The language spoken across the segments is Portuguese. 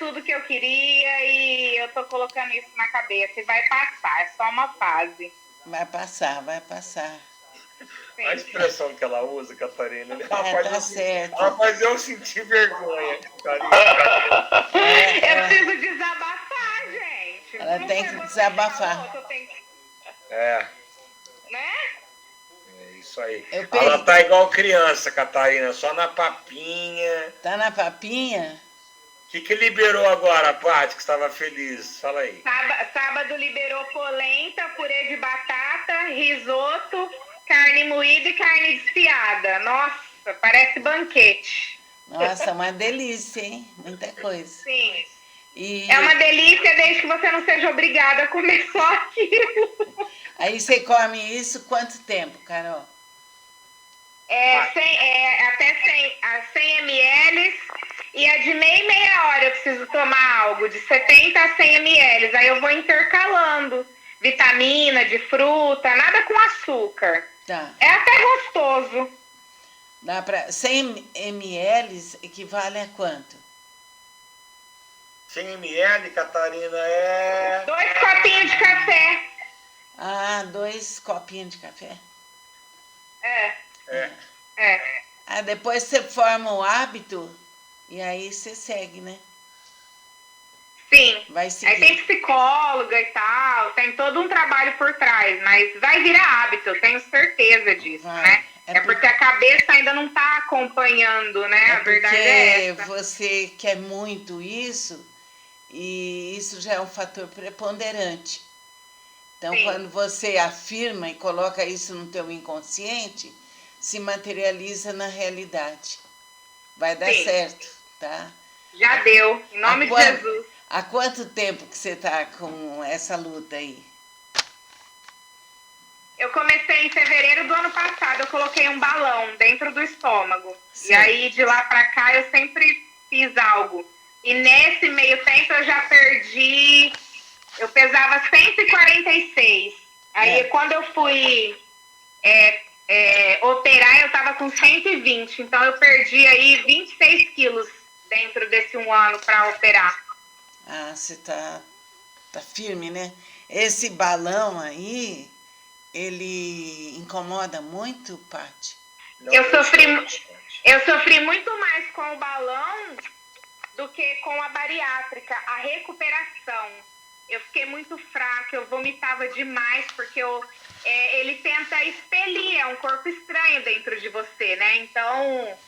tudo que eu queria e eu tô colocando isso na cabeça. E vai passar, é só uma fase. Vai passar, vai passar. Sim. A expressão que ela usa, Catarina, Tá certo. ela faz eu sentir vergonha, Catarina. Eu preciso desabafar, gente. Ela Não tem foi que você desabafar. falou que eu tenho que- É, Né? é isso aí. Eu Ela peguei- tá igual criança, Catarina, só na papinha. Tá na papinha? O que liberou agora, Paty, que estava feliz? Fala aí. Sábado liberou polenta, purê de batata, risoto, carne moída e carne desfiada. Nossa, parece banquete. Nossa, uma delícia, hein? Muita coisa. Sim. E É uma delícia desde que você não seja obrigada a comer só aquilo. aí você come isso quanto tempo, Carol? Até 100 ml e é de meia hora eu preciso tomar algo, de 70 a 100 ml. Aí eu vou intercalando vitamina, de fruta, nada com açúcar. Tá. É até gostoso. Dá para 100 ml equivale a quanto? 100 ml, Catarina, é... 2 copinhos de café. Ah, 2 copinhos de café. É. Ah, depois você forma o hábito e aí você segue, né? Sim. Vai Aí seguir. tem psicóloga e tal, tem todo um trabalho por trás, mas vai virar hábito, eu tenho certeza disso, Vai. né? É Porque a cabeça ainda não tá acompanhando, né? A verdade é porque essa. você quer muito isso e isso já é um fator preponderante. Então, Sim. quando você afirma e coloca isso no teu inconsciente, se materializa na realidade. Vai dar Sim. certo, tá? Já deu, em nome de Jesus. Há quanto tempo que você está com essa luta aí? Eu comecei em fevereiro do ano passado, eu coloquei um balão dentro do estômago. Sim. E aí, de lá pra cá, eu sempre fiz algo. E nesse meio tempo, eu já perdi... Eu pesava 146. Aí, quando eu fui operar, eu tava com 120. Então, eu perdi aí 26 quilos dentro desse 1 ano pra operar. Ah, você tá firme, né? Esse balão aí, ele incomoda muito, Paty? Eu sofri muito mais com o balão do que com a bariátrica, a recuperação. Eu fiquei muito fraca, eu vomitava demais, porque ele tenta expelir, é um corpo estranho dentro de você, né? Então,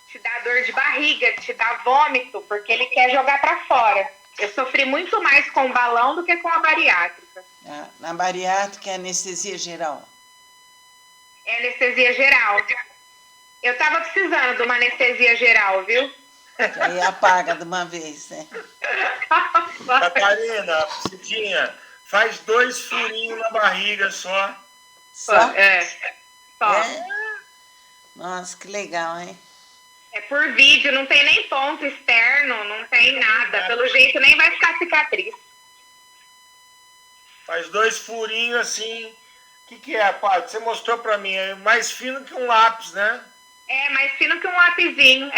te dá dor de barriga, te dá vômito, porque ele quer jogar pra fora. Eu sofri muito mais com o balão do que com a bariátrica. Ah, na bariátrica é anestesia geral. É anestesia geral. Eu tava precisando de uma anestesia geral, viu? Que aí apaga de uma vez, né? Catarina, Cidinha, faz 2 furinhos na barriga só. Só? Só. É? Nossa, que legal, hein? É por vídeo, não tem nem ponto externo, não tem nada. Pelo jeito nem vai ficar cicatriz. Faz 2 furinhos assim. O que é, Paty? Você mostrou pra mim, é mais fino que um lápis, né? É mais fino que um lapisinho.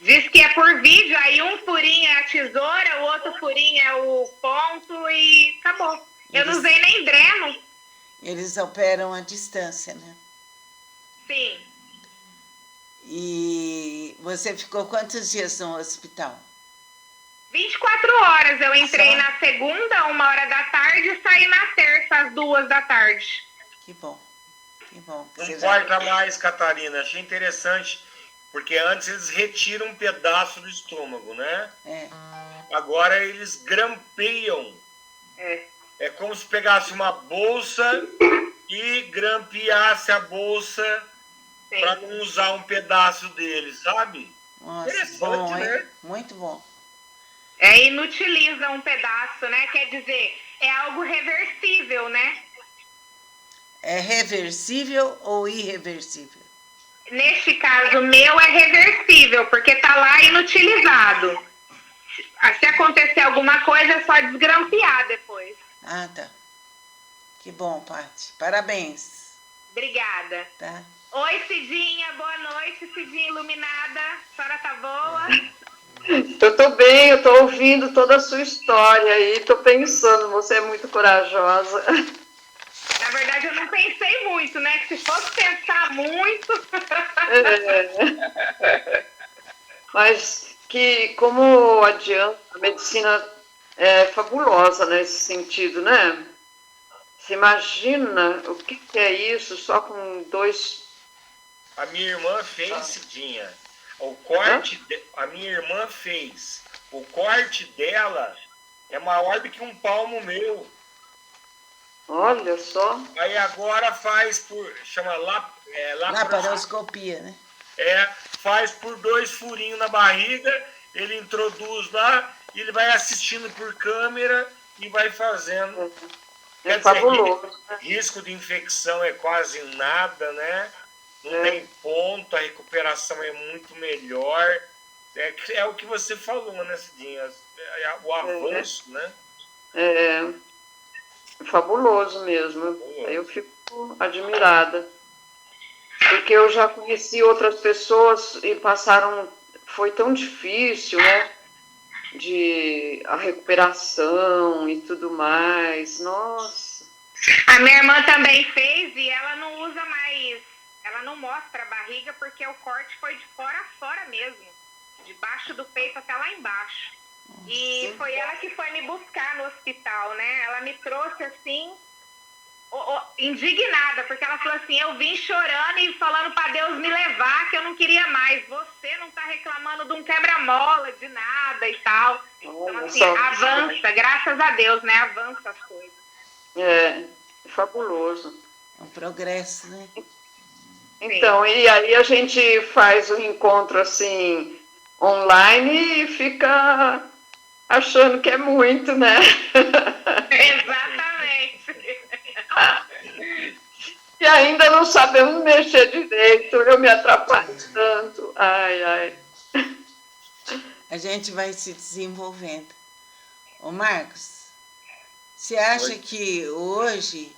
Diz que é por vídeo, aí um furinho é a tesoura, o outro furinho é o ponto e acabou. Eu não usei nem dreno. Eles operam à distância, né? Sim. E você ficou quantos dias no hospital? 24 horas. Eu entrei Só? na segunda, 1h da tarde, e saí na terça, às 2 da tarde. Que bom. Que bom. Não Você corta mais, Catarina. Achei interessante, porque antes eles retiram um pedaço do estômago, né? É. Agora eles grampeiam. É como se pegasse uma bolsa e grampeasse a bolsa para não usar um pedaço dele, sabe? Nossa, Interessante, bom, né? hein? Muito bom. Inutiliza um pedaço, né? Quer dizer, é algo reversível, né? É reversível ou irreversível? Neste caso, meu é reversível, porque tá lá inutilizado. Se acontecer alguma coisa, é só desgrampear depois. Ah, tá. Que bom, Paty. Parabéns. Obrigada. Tá? Oi, Cidinha. Boa noite, Cidinha iluminada. A senhora tá boa? Eu estou bem, eu estou ouvindo toda a sua história e estou pensando, você é muito corajosa. Na verdade, eu não pensei muito, né? Que se fosse pensar muito... Mas que, como adianta, a medicina é fabulosa nesse sentido, né? Você imagina o que é isso só com 2... A minha irmã fez, Cidinha. O corte, a minha irmã fez. O corte dela é maior do que um palmo meu. Olha só. Aí agora faz chama laparoscopia, né? Faz por 2 furinhos na barriga, ele introduz lá, e ele vai assistindo por câmera e vai fazendo. É fabuloso. Risco de infecção é quase nada, né? Não tem ponto, a recuperação é muito melhor. É o que você falou, né, Cidinha? O avanço, né? É fabuloso mesmo. Eu fico admirada. Porque eu já conheci outras pessoas e foi tão difícil, né? A recuperação e tudo mais. Nossa. A minha irmã também fez e ela não usa mais, ela não mostra a barriga porque o corte foi de fora a fora mesmo, debaixo do peito até lá embaixo. E foi ela que foi me buscar no hospital, né? Ela me trouxe assim, indignada, porque ela falou assim, eu vim chorando e falando para Deus me levar, que eu não queria mais. Você não tá reclamando de um quebra-mola, de nada e tal. Então, assim, avança, graças a Deus, né? Avança as coisas. É fabuloso. É um progresso, né? Então, e aí a gente faz o encontro assim, online e fica achando que é muito, né? Exatamente. E ainda não sabemos mexer direito, eu me atrapalho tanto. Ai. A gente vai se desenvolvendo. Ô Marcos, você acha que hoje,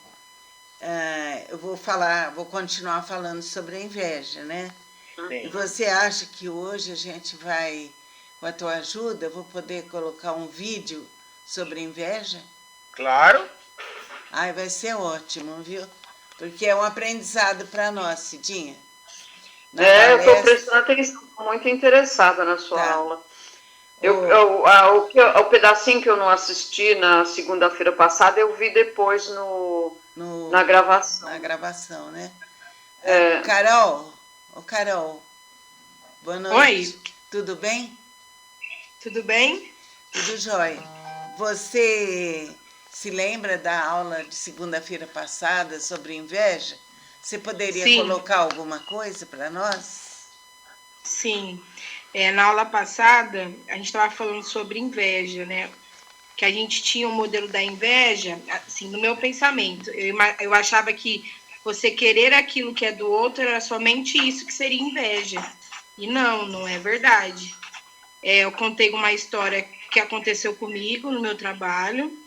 eu vou continuar falando sobre a inveja, né? Sim. E você acha que hoje a gente vai, com a tua ajuda, eu vou poder colocar um vídeo sobre inveja? Claro. Ai, vai ser ótimo, viu? Porque é um aprendizado para nós, Cidinha. Eu estou prestando atenção, estou muito interessada na sua aula. O pedacinho que eu não assisti na segunda-feira passada, eu vi depois na gravação. Na gravação, né? Carol, boa noite. Oi. Tudo bem? Tudo bem? Tudo jóia. Você se lembra da aula de segunda-feira passada sobre inveja? Você poderia colocar alguma coisa para nós? Sim. Na aula passada, a gente estava falando sobre inveja, né? Que a gente tinha um modelo da inveja, assim, no meu pensamento. Eu achava que você querer aquilo que é do outro era somente isso que seria inveja. E não é verdade. Eu contei uma história que aconteceu comigo no meu trabalho,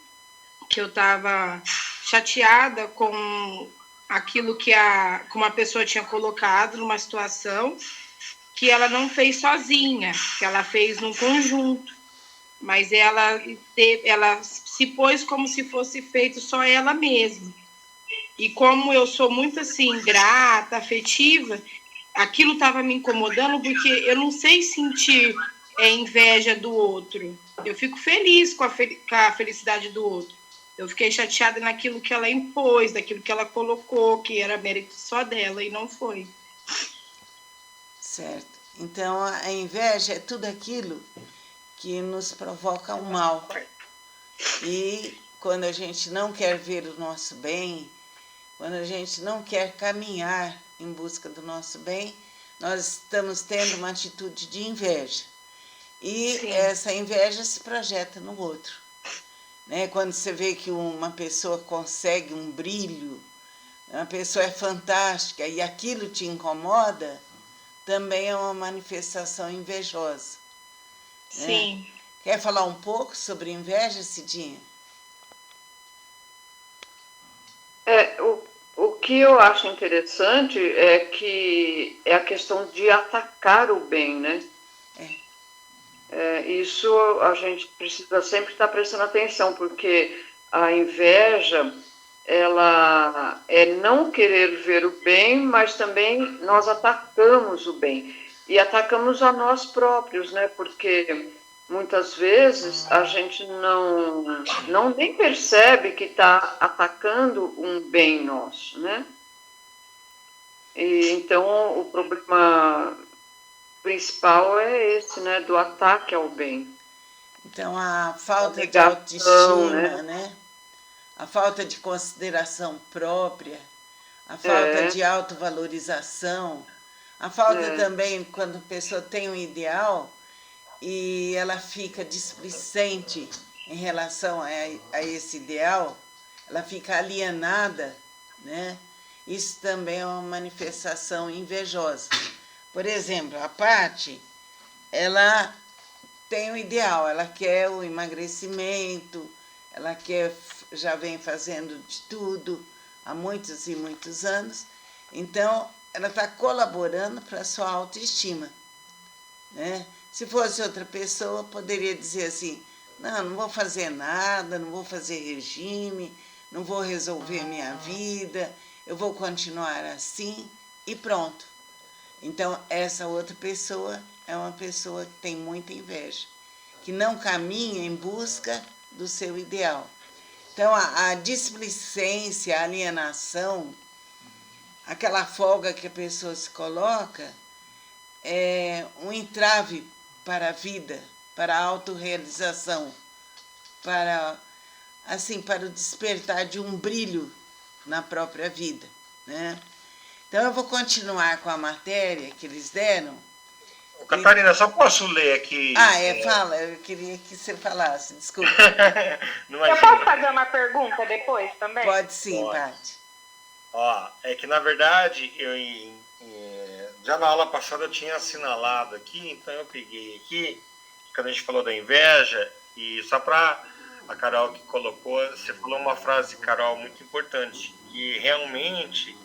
que eu estava chateada com aquilo que uma pessoa tinha colocado numa situação que ela não fez sozinha, que ela fez num conjunto, mas ela se pôs como se fosse feito só ela mesma. E como eu sou muito assim, grata, afetiva, aquilo estava me incomodando porque eu não sei sentir inveja do outro. Eu fico feliz com a felicidade do outro. Eu fiquei chateada naquilo que ela impôs, daquilo que ela colocou, que era mérito só dela, e não foi. Certo. Então, a inveja é tudo aquilo que nos provoca o mal. E quando a gente não quer ver o nosso bem, quando a gente não quer caminhar em busca do nosso bem, nós estamos tendo uma atitude de inveja. E essa inveja se projeta no outro. Né? Quando você vê que uma pessoa consegue um brilho, uma pessoa é fantástica e aquilo te incomoda, também é uma manifestação invejosa. Sim. Né? Quer falar um pouco sobre inveja, Cidinha? O que eu acho interessante é que é a questão de atacar o bem, né? Isso a gente precisa sempre estar prestando atenção, porque a inveja, ela é não querer ver o bem, mas também nós atacamos o bem. E atacamos a nós próprios, né? Porque muitas vezes a gente não nem percebe que está atacando um bem nosso, né? E então o problema principal é esse, né? Do ataque ao bem. Então, a falta de autoestima, né? A falta de consideração própria, a falta de autovalorização, a falta também quando a pessoa tem um ideal e ela fica displicente em relação a esse ideal, ela fica alienada, né? Isso também é uma manifestação invejosa. Por exemplo, a Paty, ela tem um ideal, ela quer o emagrecimento, ela quer, já vem fazendo de tudo há muitos e muitos anos, então ela está colaborando para a sua autoestima, né? Se fosse outra pessoa, poderia dizer assim, não vou fazer nada, não vou fazer regime, não vou resolver minha vida, eu vou continuar assim e pronto. Então, essa outra pessoa é uma pessoa que tem muita inveja, que não caminha em busca do seu ideal. Então, a displicência, a alienação, aquela folga que a pessoa se coloca, é um entrave para a vida, para a autorrealização, para o despertar de um brilho na própria vida, né? Então, eu vou continuar com a matéria que eles deram. Catarina, só posso ler aqui? Fala, eu queria que você falasse, desculpa. Eu posso fazer uma pergunta depois também? Pode sim, Paty. É que, na verdade, já na aula passada eu tinha assinalado aqui, então eu peguei aqui, quando a gente falou da inveja, e só para a Carol que colocou, você falou uma frase, Carol, muito importante, que realmente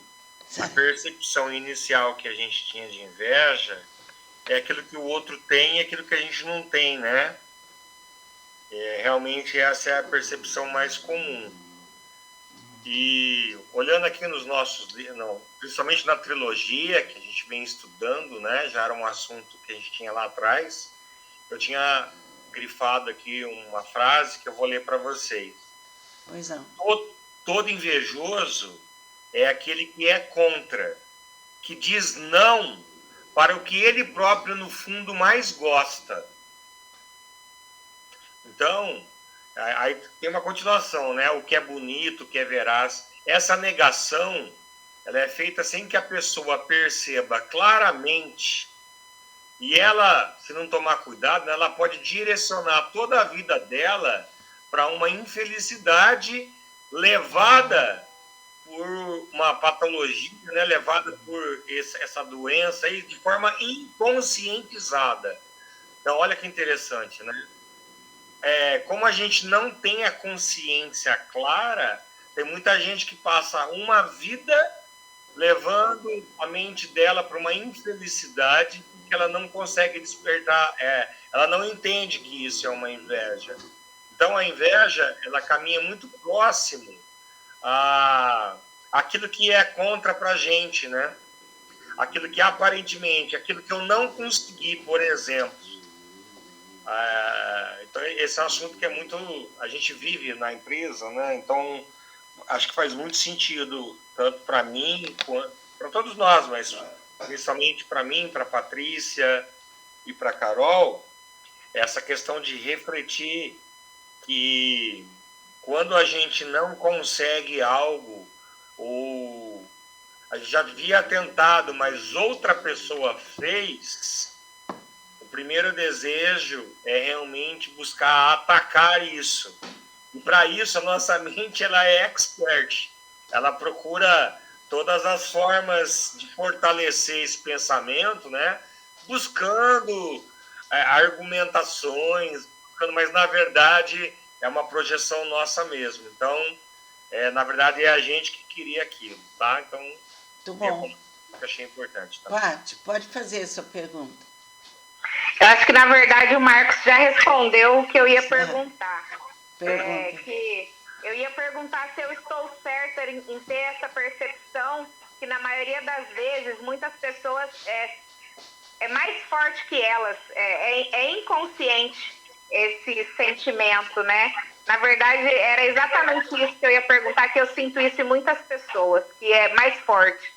a percepção inicial que a gente tinha de inveja é aquilo que o outro tem e aquilo que a gente não tem, né? Realmente essa é a percepção mais comum. E olhando aqui nos nossos livros, principalmente na trilogia que a gente vem estudando, né? Já era um assunto que a gente tinha lá atrás. Eu tinha grifado aqui uma frase que eu vou ler para vocês. Pois não. Todo invejoso é aquele que é contra, que diz não para o que ele próprio, no fundo, mais gosta. Então, aí tem uma continuação, né? O que é bonito, o que é veraz. Essa negação, ela é feita sem que a pessoa perceba claramente. E ela, se não tomar cuidado, ela pode direcionar toda a vida dela para uma infelicidade levada por uma patologia, né, levada por essa doença aí de forma inconscientizada. Então, olha que interessante, né? Como a gente não tem a consciência clara, tem muita gente que passa uma vida levando a mente dela para uma infelicidade que ela não consegue despertar, ela não entende que isso é uma inveja. Então, a inveja, ela caminha muito próximo aquilo que é contra para a gente, né? Aquilo que aparentemente, aquilo que eu não consegui, por exemplo. Então, esse é um assunto que é muito... A gente vive na empresa, né? Então, acho que faz muito sentido, tanto para mim, quanto para todos nós, mas principalmente para mim, para a Patrícia e para a Carol, essa questão de refletir que quando a gente não consegue algo, ou a gente já havia tentado, mas outra pessoa fez, o primeiro desejo é realmente buscar atacar isso. E para isso, a nossa mente ela é expert. Ela procura todas as formas de fortalecer esse pensamento, né? Buscando argumentações, mas na verdade é uma projeção nossa mesmo. Então, na verdade, é a gente que queria aquilo, tá? Então, muito bom. Eu achei importante. Tá? Paty, pode fazer a sua pergunta. Eu acho que, na verdade, o Marcos já respondeu o que eu ia perguntar. Que eu ia perguntar se eu estou certa em ter essa percepção que, na maioria das vezes, muitas pessoas é mais forte que elas. É inconsciente esse sentimento, né? Na verdade, era exatamente isso que eu ia perguntar, que eu sinto isso em muitas pessoas, que é mais forte.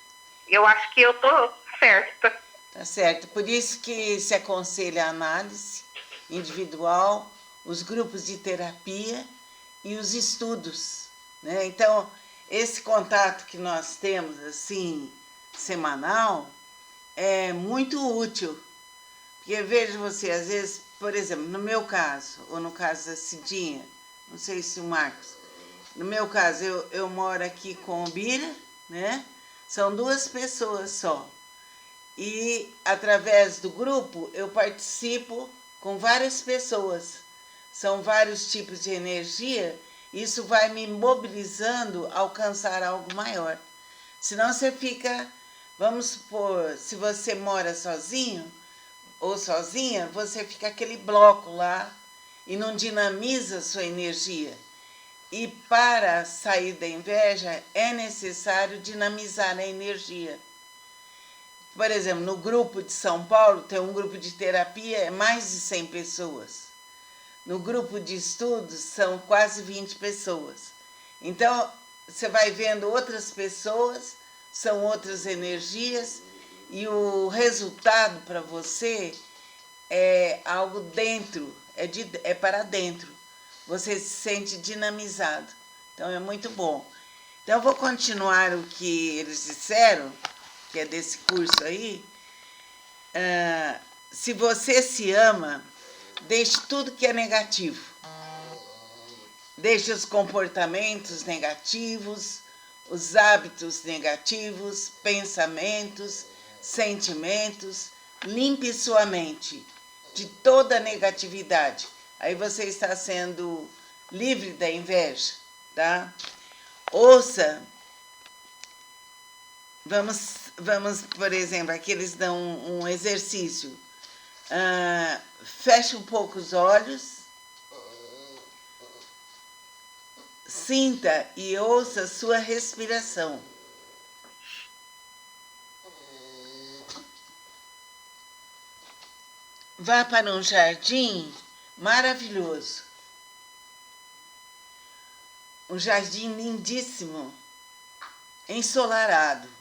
Eu acho que eu tô certa. Tá certo. Por isso que se aconselha a análise individual, os grupos de terapia e os estudos, né? Então, esse contato que nós temos, assim, semanal, é muito útil. Porque, veja você, às vezes, por exemplo, no meu caso, ou no caso da Cidinha, não sei se o Marcos, no meu caso, eu moro aqui com o Bira, né? São 2 pessoas só. E, através do grupo, eu participo com várias pessoas. São vários tipos de energia, isso vai me mobilizando a alcançar algo maior. Senão você fica, vamos supor, se você mora sozinho ou sozinha, você fica aquele bloco lá e não dinamiza a sua energia. E para sair da inveja, é necessário dinamizar a energia. Por exemplo, no grupo de São Paulo, tem um grupo de terapia, é mais de 100 pessoas. No grupo de estudos, são quase 20 pessoas. Então, você vai vendo outras pessoas, são outras energias, e o resultado para você é algo dentro, é para dentro. Você se sente dinamizado. Então, é muito bom. Então, eu vou continuar o que eles disseram, que é desse curso aí. Se você se ama, deixe tudo que é negativo. Deixe os comportamentos negativos, os hábitos negativos, pensamentos, sentimentos. Limpe sua mente de toda negatividade. Aí você está sendo livre da inveja, tá? Ouça. Vamos, por exemplo, aqui eles dão um exercício. Feche um pouco os olhos, sinta e ouça sua respiração. Vá para um jardim maravilhoso. Um jardim lindíssimo, ensolarado.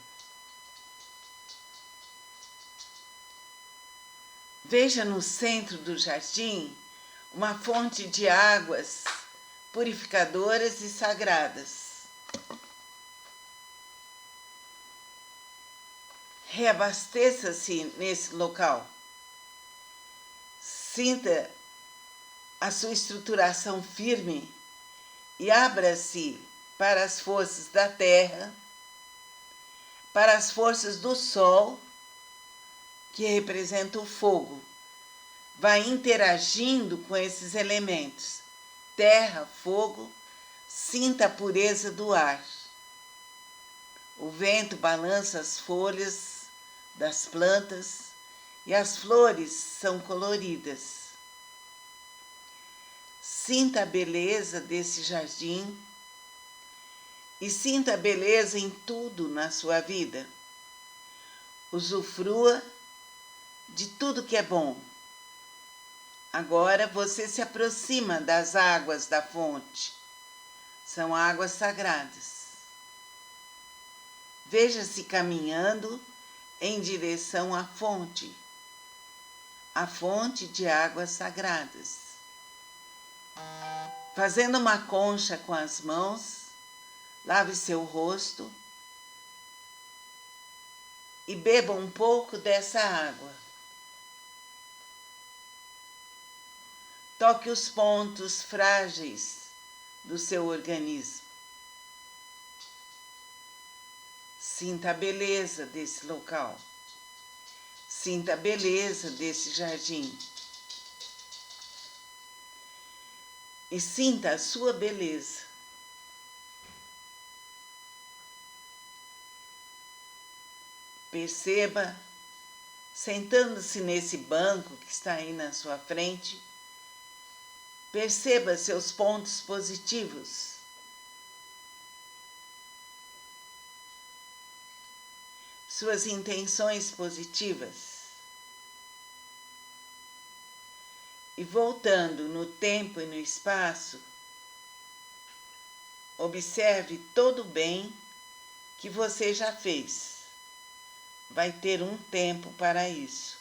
Veja no centro do jardim uma fonte de águas purificadoras e sagradas. Reabasteça-se nesse local. Sinta a sua estruturação firme e abra-se para as forças da terra, para as forças do sol, que representa o fogo. Vai interagindo com esses elementos. Terra, fogo, sinta a pureza do ar. O vento balança as folhas das plantas e as flores são coloridas. Sinta a beleza desse jardim e sinta a beleza em tudo na sua vida. Usufrua de tudo que é bom. Agora você se aproxima das águas da fonte. São águas sagradas. Veja-se caminhando em direção à fonte, a fonte de águas sagradas. Fazendo uma concha com as mãos, lave seu rosto e beba um pouco dessa água. Toque os pontos frágeis do seu organismo. Sinta a beleza desse local. Sinta a beleza desse jardim. E sinta a sua beleza. Perceba, sentando-se nesse banco que está aí na sua frente, perceba seus pontos positivos. Suas intenções positivas. E voltando no tempo e no espaço, observe todo o bem que você já fez. Vai ter um tempo para isso.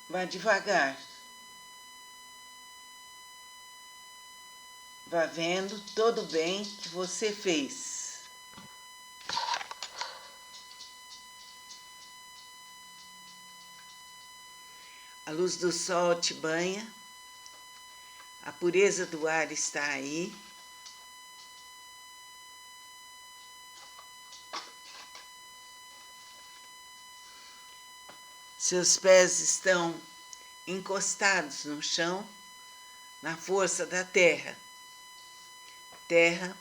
Vá devagar. Vá vendo todo o bem que você fez. A luz do sol te banha, a pureza do ar está aí. Seus pés estão encostados no chão, na força da terra. Terra,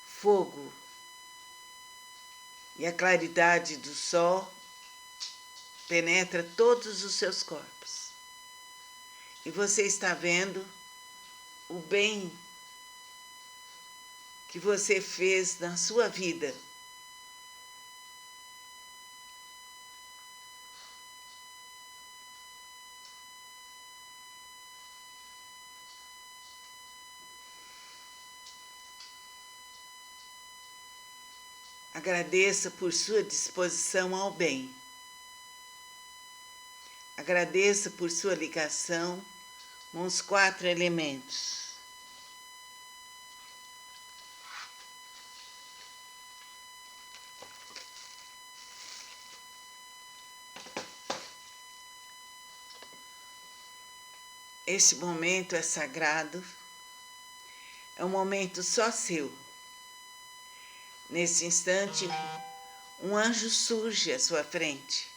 fogo e a claridade do sol penetra todos os seus corpos. E você está vendo o bem que você fez na sua vida. Agradeça por sua disposição ao bem. Agradeça por sua ligação com os 4 elementos. Este momento é sagrado, é um momento só seu. Nesse instante, um anjo surge à sua frente.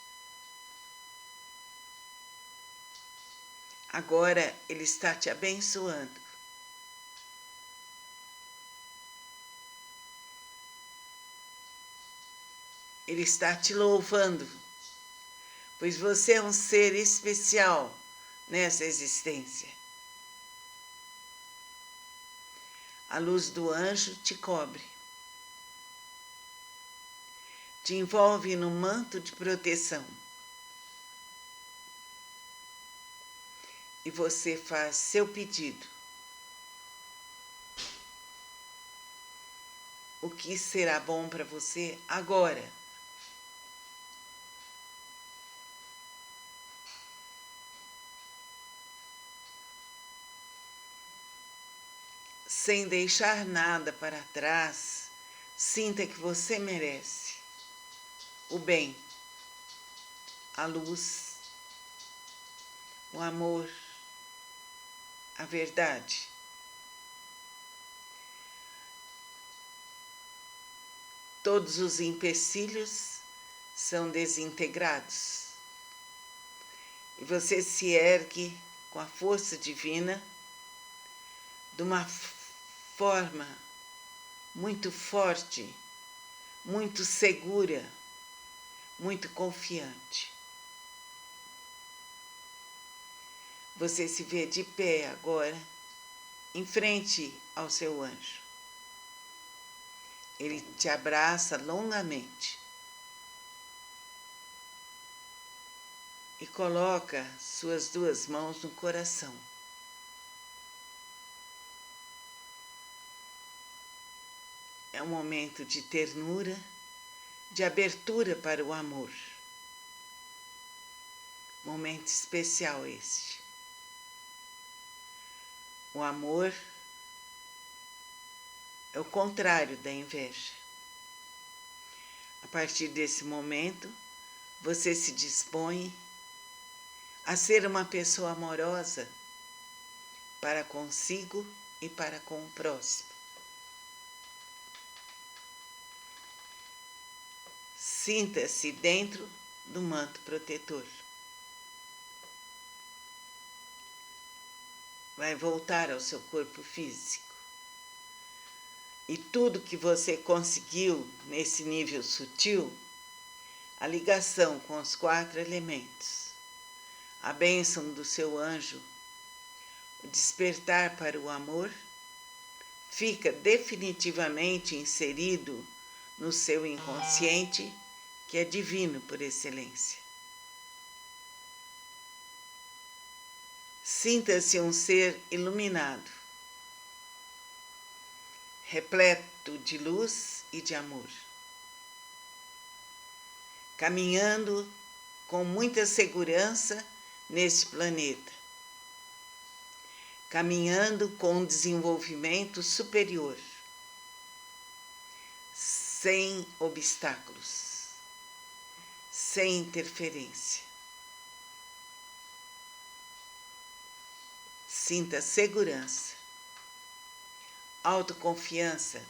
Agora ele está te abençoando. Ele está te louvando, pois você é um ser especial nessa existência. A luz do anjo te cobre, te envolve num manto de proteção. E você faz seu pedido. O que será bom para você agora? Sem deixar nada para trás, sinta que você merece o bem, a luz, o amor, a verdade. Todos os empecilhos são desintegrados e você se ergue com a força divina de uma forma muito forte, muito segura, muito confiante. Você se vê de pé agora, em frente ao seu anjo. Ele te abraça longamente e coloca suas 2 mãos no coração. É um momento de ternura, de abertura para o amor. Momento especial este. O amor é o contrário da inveja. A partir desse momento, você se dispõe a ser uma pessoa amorosa para consigo e para com o próximo. Sinta-se dentro do manto protetor. vai voltar ao seu corpo físico. E tudo que você conseguiu nesse nível sutil, a ligação com os 4 elementos, a bênção do seu anjo, o despertar para o amor, fica definitivamente inserido no seu inconsciente, que é divino por excelência. Sinta-se um ser iluminado, repleto de luz e de amor, caminhando com muita segurança neste planeta, caminhando com um desenvolvimento superior, sem obstáculos, sem interferência. Sinta segurança, autoconfiança,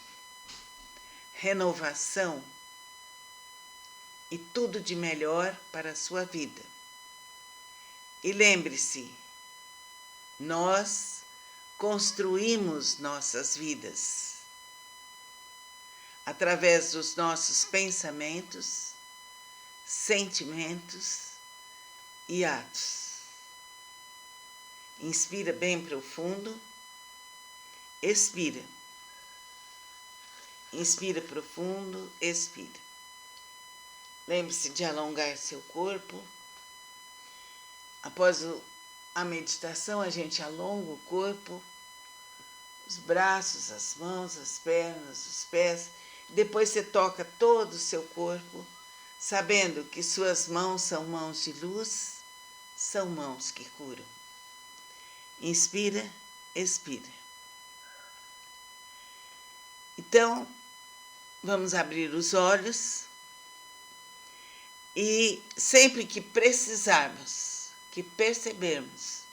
renovação e tudo de melhor para a sua vida. E lembre-se, nós construímos nossas vidas através dos nossos pensamentos, sentimentos e atos. Inspira bem profundo, expira. Inspira profundo, expira. Lembre-se de alongar seu corpo. Após a meditação, a gente alonga o corpo, os braços, as mãos, as pernas, os pés. Depois você toca todo o seu corpo, sabendo que suas mãos são mãos de luz, são mãos que curam. Inspira, expira. Então, vamos abrir os olhos e sempre que precisarmos, que percebermos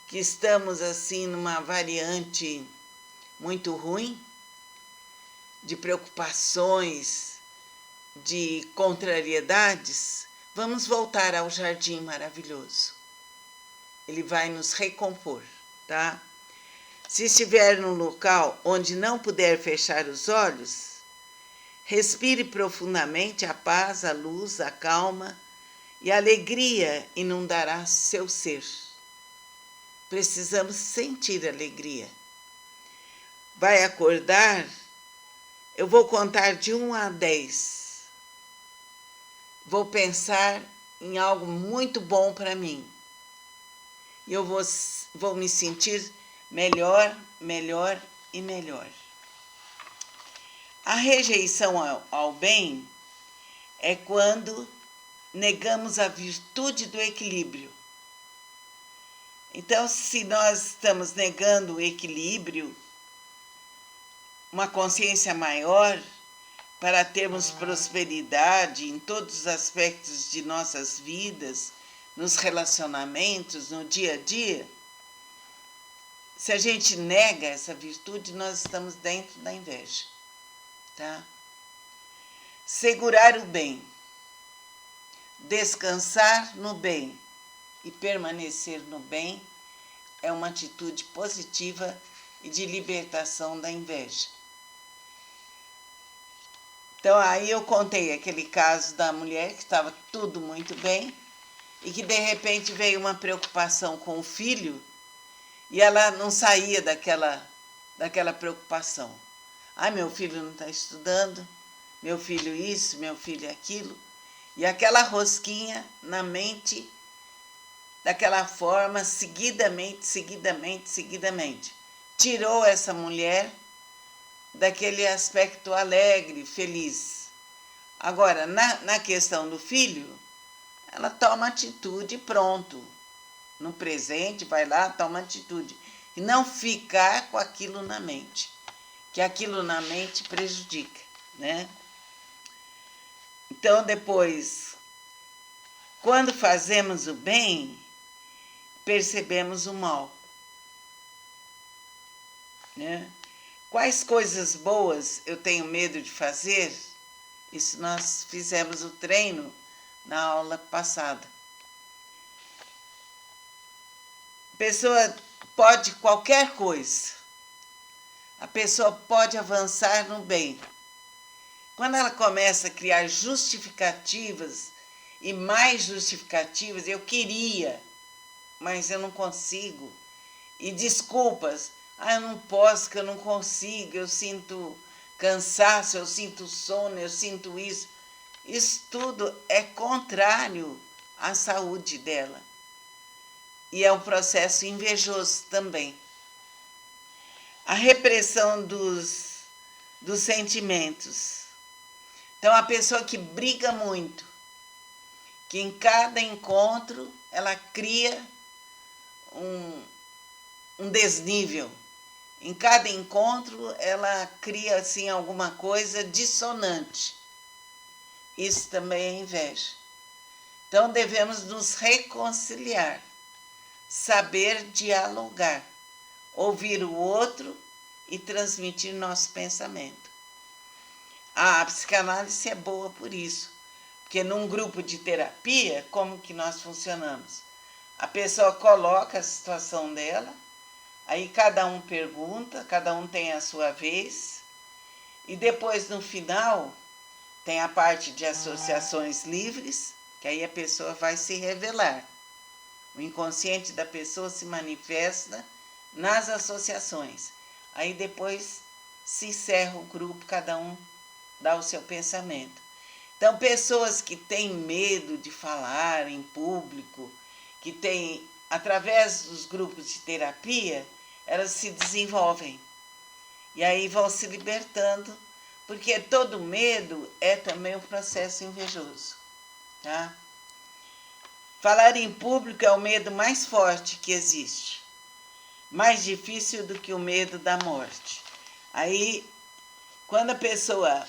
que estamos assim numa variante muito ruim, de preocupações, de contrariedades, vamos voltar ao jardim maravilhoso. Ele vai nos recompor, tá? Se estiver num local onde não puder fechar os olhos, respire profundamente, a paz, a luz, a calma e a alegria inundará seu ser. Precisamos sentir alegria. Vai acordar, eu vou contar de 1 a 10. Vou pensar em algo muito bom para mim. E eu vou me sentir melhor, melhor e melhor. A rejeição ao bem é quando negamos a virtude do equilíbrio. Então, se nós estamos negando o equilíbrio, uma consciência maior, para termos prosperidade em todos os aspectos de nossas vidas, nos relacionamentos, no dia a dia, se a gente nega essa virtude, nós estamos dentro da inveja, tá? Segurar o bem, descansar no bem e permanecer no bem é uma atitude positiva e de libertação da inveja. Então, aí eu contei aquele caso da mulher que estava tudo muito bem e que, de repente, veio uma preocupação com o filho e ela não saía daquela preocupação. Ai, meu filho não está estudando, meu filho isso, meu filho aquilo. E aquela rosquinha na mente, daquela forma, seguidamente, tirou essa mulher daquele aspecto alegre, feliz. Agora, na questão do filho, ela toma atitude, pronto. No presente, vai lá, toma atitude. E não ficar com aquilo na mente, que aquilo na mente prejudica, né? Então, depois, quando fazemos o bem, percebemos o mal, né? Quais coisas boas eu tenho medo de fazer? Isso nós fizemos o treino na aula passada. A pessoa pode qualquer coisa. A pessoa pode avançar no bem. Quando ela começa a criar justificativas e mais justificativas, eu queria, mas eu não consigo. E desculpas, eu não posso, que eu não consigo, eu sinto cansaço, eu sinto sono, eu sinto isso. Isso tudo é contrário à saúde dela. E é um processo invejoso também. A repressão dos sentimentos. Então, a pessoa que briga muito, que em cada encontro ela cria um desnível. Em cada encontro ela cria assim alguma coisa dissonante. Isso também é inveja. Então, devemos nos reconciliar, saber dialogar, ouvir o outro e transmitir nosso pensamento. A psicanálise é boa por isso, porque num grupo de terapia, como que nós funcionamos? A pessoa coloca a situação dela, aí cada um pergunta, cada um tem a sua vez, e depois, no final, tem a parte de associações livres, que aí a pessoa vai se revelar. O inconsciente da pessoa se manifesta nas associações. Aí depois se encerra o grupo, cada um dá o seu pensamento. Então, pessoas que têm medo de falar em público, que têm, através dos grupos de terapia, elas se desenvolvem. E aí vão se libertando, porque todo medo é também um processo invejoso. Tá? Falar em público é o medo mais forte que existe. Mais difícil do que o medo da morte. Aí, quando a pessoa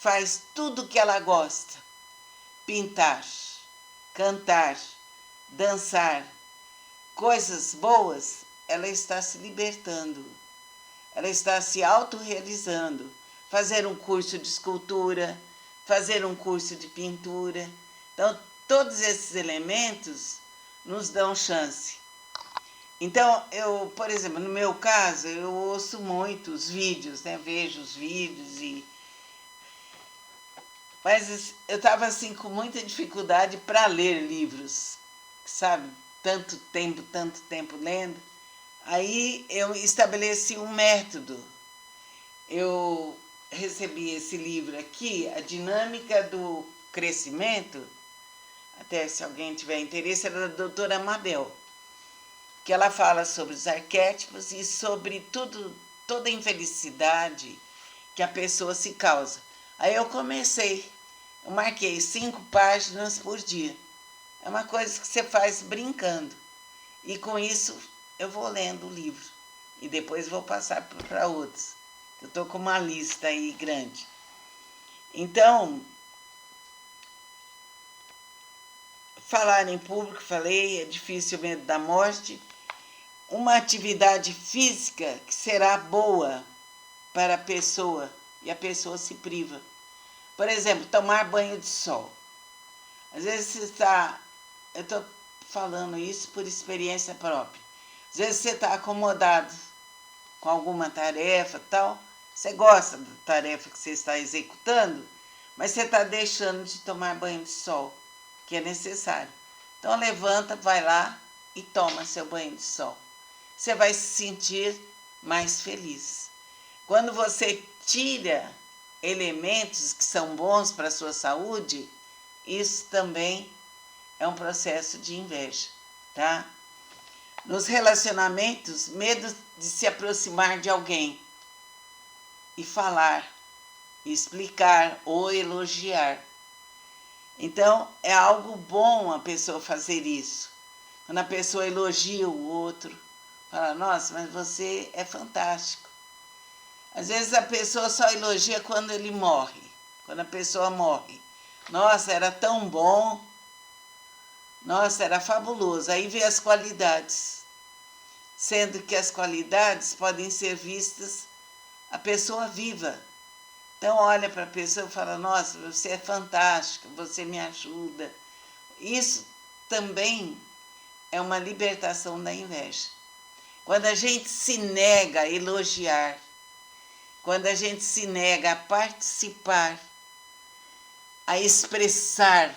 faz tudo o que ela gosta, pintar, cantar, dançar, coisas boas, ela está se libertando. Ela está se autorrealizando. Fazer um curso de escultura, fazer um curso de pintura. Então, todos esses elementos nos dão chance. Então, eu, por exemplo, no meu caso, eu ouço muito os vídeos, né? Vejo os vídeos mas eu estava assim com muita dificuldade para ler livros, sabe? Tanto tempo lendo. Aí eu estabeleci um método. Eu recebi esse livro aqui, A Dinâmica do Crescimento, até se alguém tiver interesse, é da doutora Mabel, que ela fala sobre os arquétipos e sobre toda a infelicidade que a pessoa se causa. Aí eu marquei 5 páginas por dia. É uma coisa que você faz brincando. E com isso eu vou lendo o livro. E depois vou passar para outros. Eu estou com uma lista aí grande. Então, falar em público, falei, é difícil, o medo da morte. Uma atividade física que será boa para a pessoa e a pessoa se priva. Por exemplo, tomar banho de sol. Às vezes eu estou falando isso por experiência própria. Às vezes você está acomodado com alguma tarefa tal, você gosta da tarefa que você está executando, mas você está deixando de tomar banho de sol, que é necessário. Então levanta, vai lá e toma seu banho de sol. Você vai se sentir mais feliz. Quando você tira elementos que são bons para a sua saúde, isso também é um processo de inveja, tá? Nos relacionamentos, medo de se aproximar de alguém e falar, explicar ou elogiar. Então, é algo bom a pessoa fazer isso. Quando a pessoa elogia o outro, fala, nossa, mas você é fantástico. Às vezes a pessoa só elogia quando ele morre, quando a pessoa morre. Nossa, era tão bom. Nossa, era fabuloso. Aí vê as qualidades. Sendo que as qualidades podem ser vistas a pessoa viva. Então olha para a pessoa e fala, nossa, você é fantástico, você me ajuda. Isso também é uma libertação da inveja. Quando a gente se nega a elogiar, quando a gente se nega a participar, a expressar,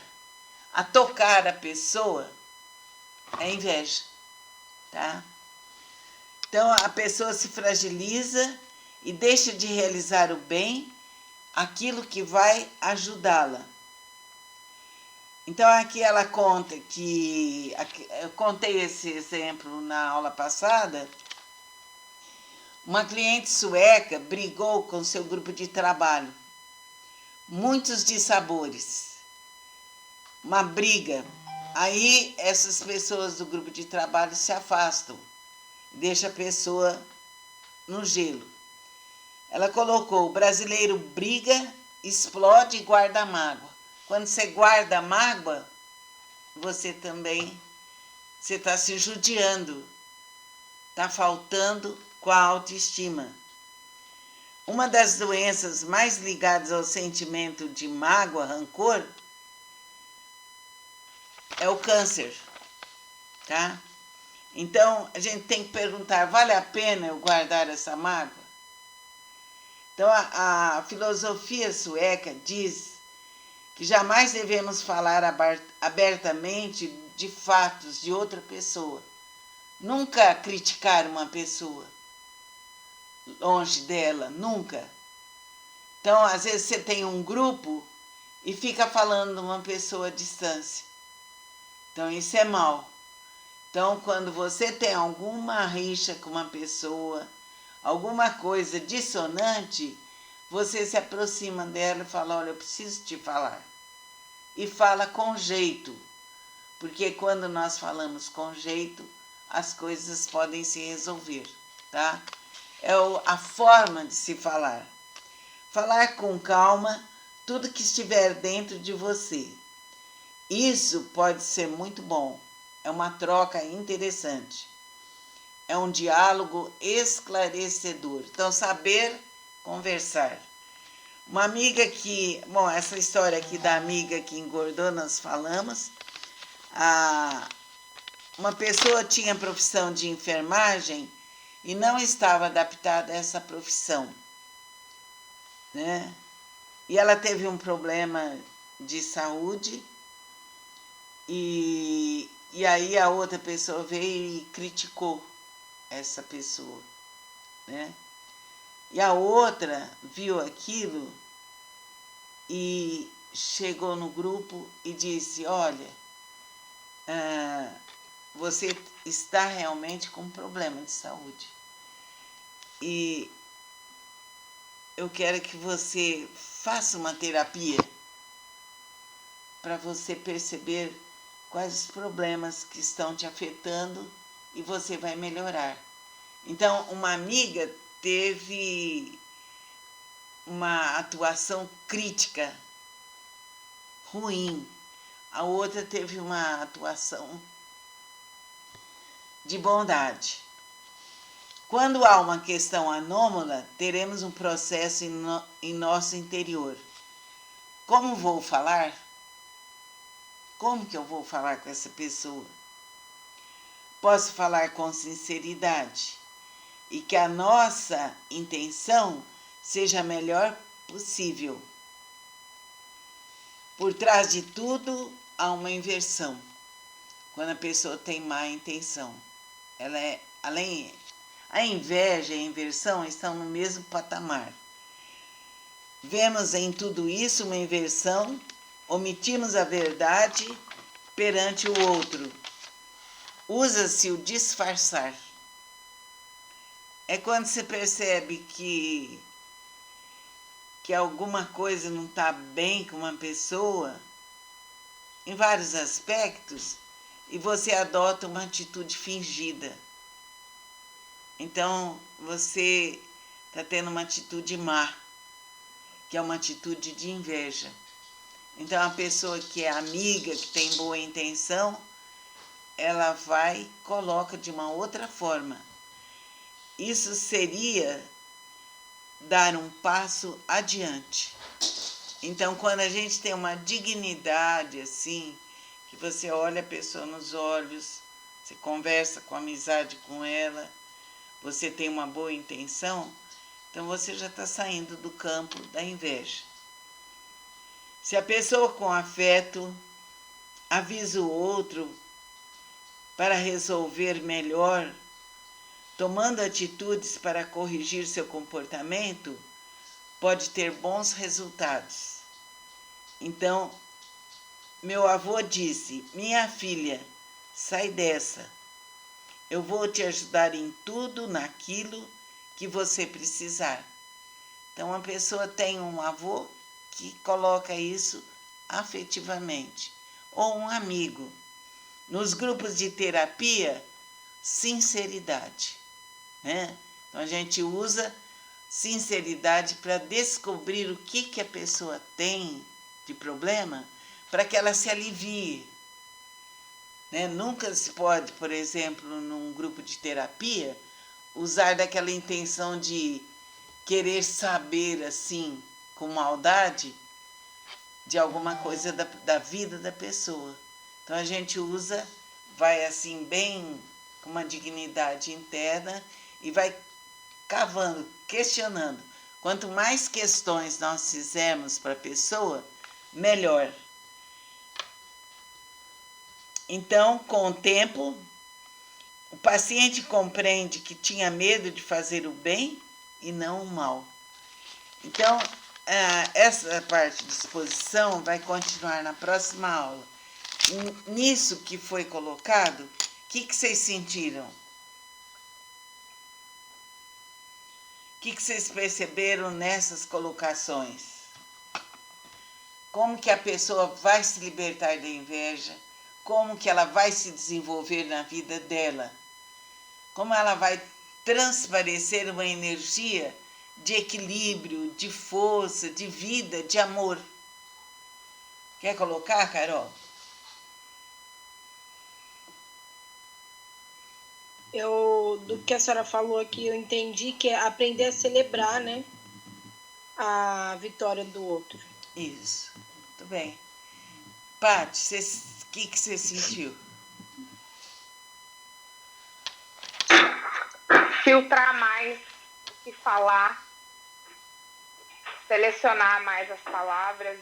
a tocar a pessoa, é inveja, tá? Então a pessoa se fragiliza e deixa de realizar o bem, aquilo que vai ajudá-la. Então aqui ela conta que, eu contei esse exemplo na aula passada, uma cliente sueca brigou com seu grupo de trabalho. Muitos dissabores, uma briga. Aí essas pessoas do grupo de trabalho se afastam, deixa a pessoa no gelo. Ela colocou: o brasileiro briga, explode e guarda a mágoa. Quando você guarda a mágoa, você também está se judiando, está faltando com a autoestima. Uma das doenças mais ligadas ao sentimento de mágoa, rancor, é o câncer, tá? Então, a gente tem que perguntar: vale a pena eu guardar essa mágoa? Então, a filosofia sueca diz que jamais devemos falar abertamente de fatos de outra pessoa. Nunca criticar uma pessoa longe dela, nunca. Então, às vezes você tem um grupo e fica falando de uma pessoa à distância. Então, isso é mal. Então, quando você tem alguma rixa com uma pessoa, alguma coisa dissonante, você se aproxima dela e fala: olha, eu preciso te falar. E fala com jeito, porque quando nós falamos com jeito, as coisas podem se resolver, tá? É a forma de se falar. Falar com calma tudo que estiver dentro de você. Isso pode ser muito bom. É uma troca interessante. É um diálogo esclarecedor. Então, saber conversar. Uma amiga que... Bom, essa história aqui da amiga que engordou, nós falamos. Uma pessoa tinha profissão de enfermagem e não estava adaptada a essa profissão, né? E ela teve um problema de saúde e aí a outra pessoa veio e criticou essa pessoa, né? E a outra viu aquilo e chegou no grupo e disse: olha, você está realmente com um problema de saúde. E eu quero que você faça uma terapia para você perceber quais os problemas que estão te afetando e você vai melhorar. Então, uma amiga teve uma atuação crítica ruim, a outra teve uma atuação de bondade. Quando há uma questão anômala, teremos um processo em nosso interior. Como vou falar? Como que eu vou falar com essa pessoa? Posso falar com sinceridade e que a nossa intenção seja a melhor possível. Por trás de tudo, há uma inversão. Quando a pessoa tem má intenção, ela é, a inveja e a inversão estão no mesmo patamar. Vemos em tudo isso uma inversão, omitimos a verdade perante o outro. Usa-se o disfarçar. É quando você percebe que alguma coisa não está bem com uma pessoa, em vários aspectos, e você adota uma atitude fingida. Então, você está tendo uma atitude má, que é uma atitude de inveja. Então, a pessoa que é amiga, que tem boa intenção, ela vai e coloca de uma outra forma. Isso seria dar um passo adiante. Então, quando a gente tem uma dignidade assim, que você olha a pessoa nos olhos, você conversa com amizade com ela, você tem uma boa intenção, então você já está saindo do campo da inveja. Se a pessoa com afeto avisa o outro para resolver melhor, tomando atitudes para corrigir seu comportamento, pode ter bons resultados. Então, meu avô disse: minha filha, sai dessa. Eu vou te ajudar em tudo, naquilo que você precisar. Então, a pessoa tem um avô que coloca isso afetivamente, ou um amigo. Nos grupos de terapia, sinceridade, né? Então, a gente usa sinceridade para descobrir o que a pessoa tem de problema, para que ela se alivie. Né? Nunca se pode, por exemplo, num grupo de terapia, usar daquela intenção de querer saber, assim, com maldade, de alguma coisa da vida da pessoa. Então, a gente usa, vai assim, bem com uma dignidade interna e vai cavando, questionando. Quanto mais questões nós fizermos para a pessoa, melhor. Então, com o tempo, o paciente compreende que tinha medo de fazer o bem e não o mal. Então, essa parte de exposição vai continuar na próxima aula. Nisso que foi colocado, o que vocês sentiram? O que vocês perceberam nessas colocações? Como que a pessoa vai se libertar da inveja? Como que ela vai se desenvolver na vida dela? Como ela vai transparecer uma energia de equilíbrio, de força, de vida, de amor? Quer colocar, Carol? Do que a senhora falou aqui, eu entendi que é aprender a celebrar, né, a vitória do outro. Isso, muito bem. Paty, o que você sentiu? Filtrar mais o que falar, selecionar mais as palavras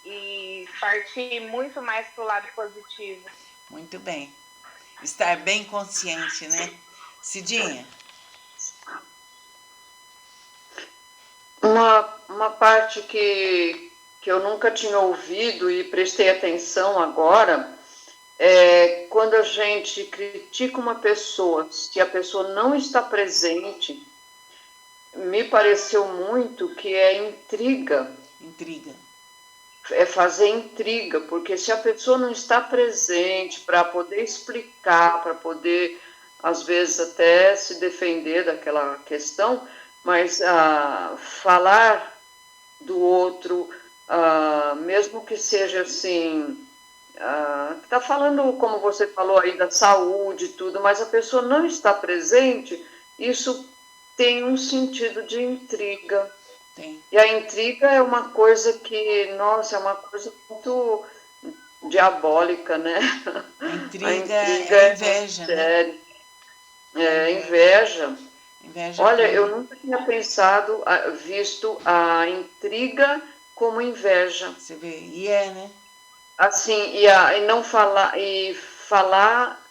e partir muito mais para o lado positivo. Muito bem. Estar bem consciente, né? Cidinha? Uma parte que eu nunca tinha ouvido e prestei atenção agora é quando a gente critica uma pessoa, se a pessoa não está presente, me pareceu muito que é intriga. Intriga. É fazer intriga, porque se a pessoa não está presente para poder explicar, para poder, às vezes, até se defender daquela questão, mas falar do outro, mesmo que seja assim, está falando, como você falou aí, da saúde e tudo, mas a pessoa não está presente, isso tem um sentido de intriga. Tem. E a intriga é uma coisa que, nossa, é uma coisa muito diabólica, né? A intriga é inveja, né? É inveja. Inveja. Olha, eu nunca tinha visto a intriga como inveja. Você vê, e é, né? Assim, e não falar, e falar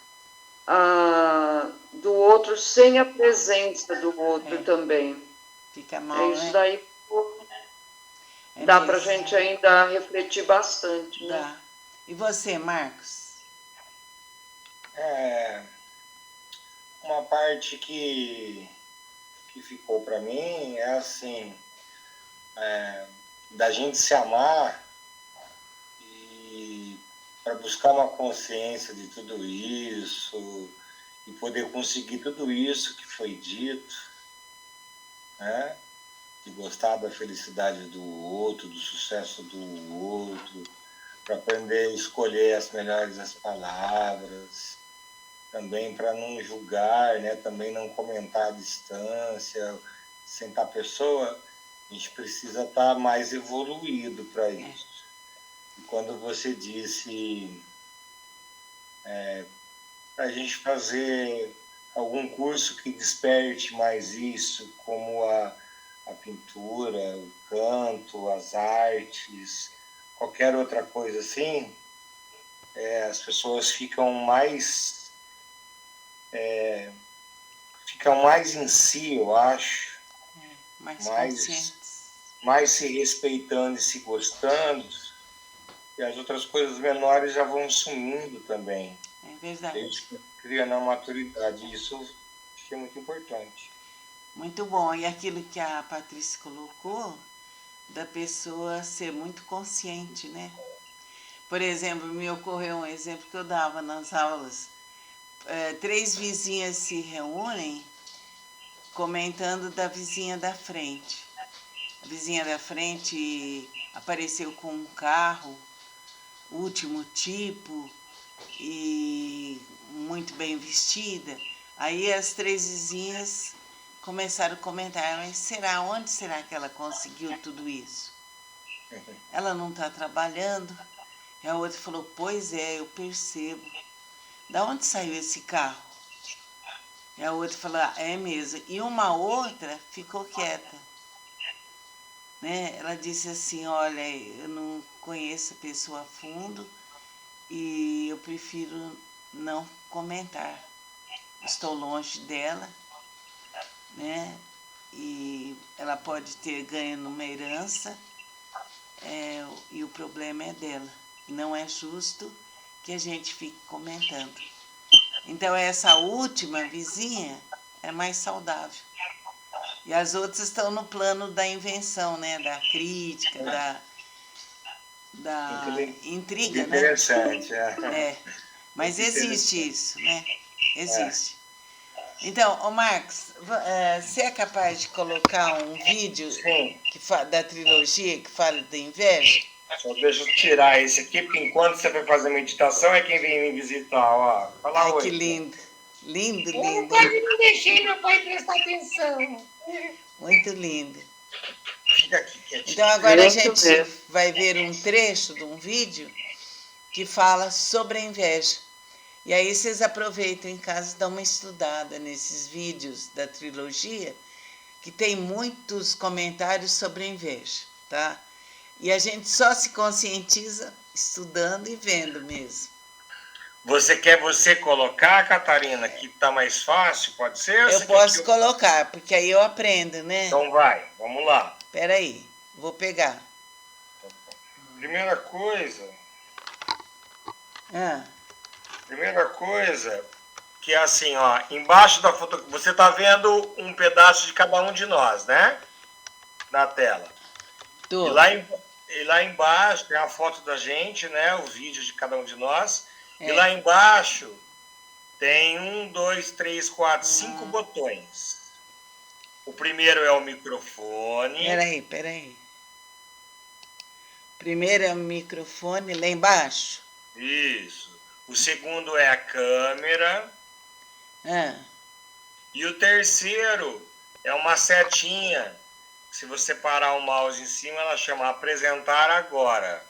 do outro sem a presença do outro também. Fica mal, isso né? daí dá pra gente ainda refletir bastante. Né? Dá. E você, Marcos? Uma parte que ficou para mim é assim, da gente se amar e para buscar uma consciência de tudo isso e poder conseguir tudo isso que foi dito, né? De gostar da felicidade do outro, do sucesso do outro, para aprender a escolher as melhores as palavras, também para não julgar, né? Também não comentar a distância, sentar a pessoa, a gente precisa estar mais evoluído para isso. E quando você disse para a gente fazer algum curso que desperte mais isso, como a pintura, o canto, as artes, qualquer outra coisa assim, as pessoas ficam mais em si, eu acho, mais conscientes. Mais se respeitando e se gostando, e as outras coisas menores já vão sumindo também. É verdade. A gente criando a maturidade, isso acho que é muito importante. Muito bom. E aquilo que a Patrícia colocou, da pessoa ser muito consciente, né? Por exemplo, me ocorreu um exemplo que eu dava nas aulas. 3 vizinhas se reúnem comentando da vizinha da frente. A vizinha da frente apareceu com um carro, último tipo, e muito bem vestida. Aí as 3 vizinhas começaram a comentar, mas onde será que ela conseguiu tudo isso? Ela não está trabalhando? E a outra falou, pois é, eu percebo. Da onde saiu esse carro? E a outra falou, é mesmo. E uma outra ficou quieta. Né? Ela disse assim, olha, eu não conheço a pessoa a fundo e eu prefiro não comentar. Estou longe dela, né? E ela pode ter ganho numa herança, e o problema é dela. E não é justo que a gente fique comentando. Então, essa última vizinha é mais saudável. E as outras estão no plano da invenção, né? Da crítica, da intriga, né? Interessante, Mas existe isso, né? Existe. Então, Marcos, você é capaz de colocar um vídeo da trilogia que fala da inveja? Só deixa eu tirar esse aqui, porque enquanto você vai fazer meditação é quem vem me visitar, ó. Fala ai, oi. Que lindo. Lindo, lindo. Eu quase não deixei meu pai prestar atenção. Muito lindo. Fica aqui, quietinho. Então agora a gente vai ver um trecho de um vídeo que fala sobre a inveja. E aí vocês aproveitam em casa e dão uma estudada nesses vídeos da trilogia, que tem muitos comentários sobre a inveja, tá? E a gente só se conscientiza estudando e vendo mesmo. Você quer colocar, Catarina, que tá mais fácil, pode ser? Eu posso colocar, porque aí eu aprendo, né? Então vai, vamos lá. Espera aí, vou pegar. Primeira coisa... que é assim, ó, embaixo da foto, você tá vendo um pedaço de cada um de nós, né? Na tela. Tô. E lá embaixo tem a foto da gente, né? O vídeo de cada um de nós. E lá embaixo tem 1, 2, 3, 4, 5 botões. O primeiro é o microfone. Peraí. Primeiro é o microfone lá embaixo. Isso. O segundo é a câmera. E o terceiro é uma setinha. Se você parar o mouse em cima, ela chama apresentar agora.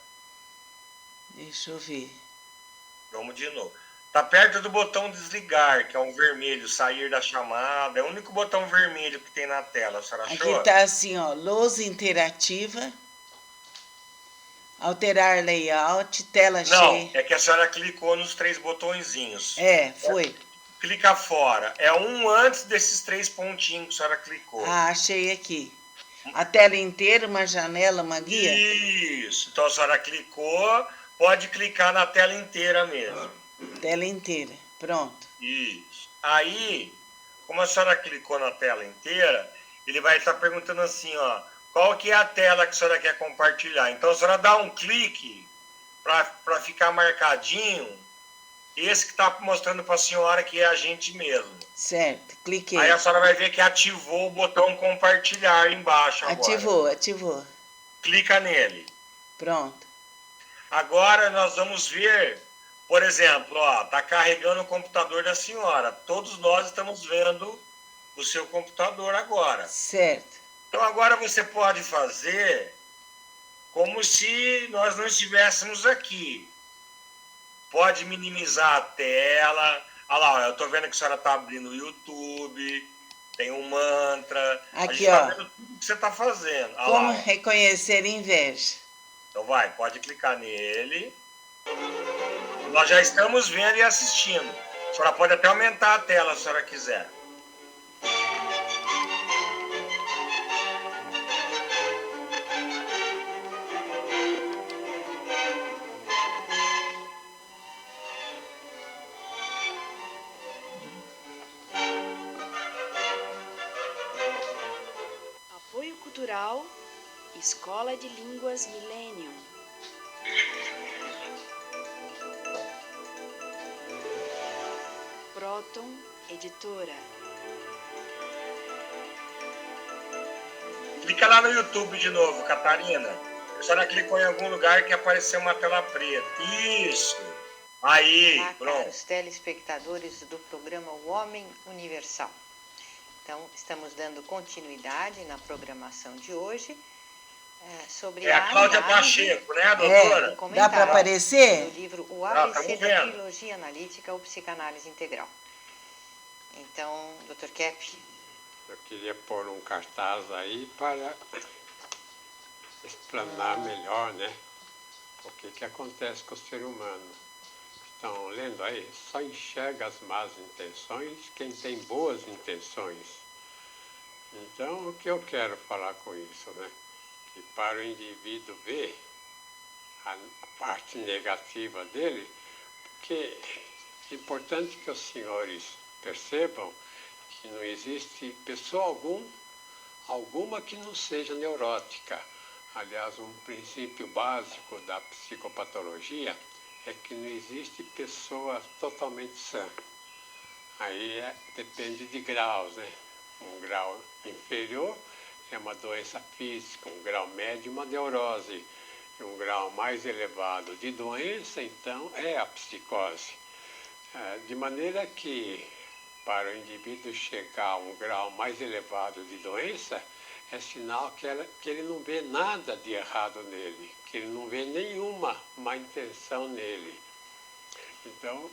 Deixa eu ver. Vamos de novo. Tá perto do botão desligar, que é um vermelho, sair da chamada. É o único botão vermelho que tem na tela, a senhora achou? Aqui tá assim, ó, lousa interativa, alterar layout, tela cheia. Não, é que a senhora clicou nos 3 botõezinhos. Foi. Clica fora. É um antes desses 3 pontinhos que a senhora clicou. Achei aqui. A tela inteira, uma janela, uma guia? Isso. Então a senhora clicou, pode clicar na tela inteira mesmo. Tela inteira, pronto. Isso. Aí, como a senhora clicou na tela inteira, ele vai estar perguntando assim, ó, qual que é a tela que a senhora quer compartilhar. Então a senhora dá um clique para ficar marcadinho esse que está mostrando para a senhora que é a gente mesmo. Certo, cliquei. Aí a senhora vai ver que ativou o botão compartilhar embaixo agora. Ativou. Clica nele. Pronto. Agora nós vamos ver, por exemplo, ó, tá carregando o computador da senhora. Todos nós estamos vendo o seu computador agora. Certo. Então agora você pode fazer como se nós não estivéssemos aqui. Pode minimizar a tela, Olha lá, eu tô vendo que a senhora tá abrindo o YouTube, tem um mantra. Aqui, a gente ó. tá vendo tudo que você tá fazendo. Olha Como lá, ó. reconhecer inveja? Então vai, pode clicar nele. Nós já estamos vendo e assistindo. A senhora pode até aumentar a tela se a senhora quiser. Apoio Cultural, Escola de Línguas Millennium. Proton Editora. Clica lá no YouTube de novo, Catarina. A senhora clicou em algum lugar que apareceu uma tela preta. Isso. Aí, Olá, pronto. caros telespectadores do programa O Homem Universal. Então, estamos dando continuidade na programação de hoje sobre É a Cláudia análise, Pacheco, né, doutora? Dá para aparecer? do livro O Estamos ABC da vendo. Trilogia Analítica ou Psicanálise Integral. Então, Dr. Kepp, Eu queria pôr um cartaz aí para explanar melhor, né? O que acontece com o ser humano. Estão lendo aí? Só enxerga as más intenções quem tem boas intenções. Então, o que eu quero falar com isso, né? Que para o indivíduo ver a parte negativa dele, porque é importante que os senhores percebam que não existe pessoa alguma que não seja neurótica. Aliás, um princípio básico da psicopatologia é que não existe pessoa totalmente sã. Aí depende de graus, né? Um grau inferior é uma doença física, um grau médio uma neurose, e um grau mais elevado de doença, então, é a psicose. De maneira que, para o indivíduo chegar a um grau mais elevado de doença, é sinal que ele não vê nada de errado nele, que ele não vê nenhuma má intenção nele. Então,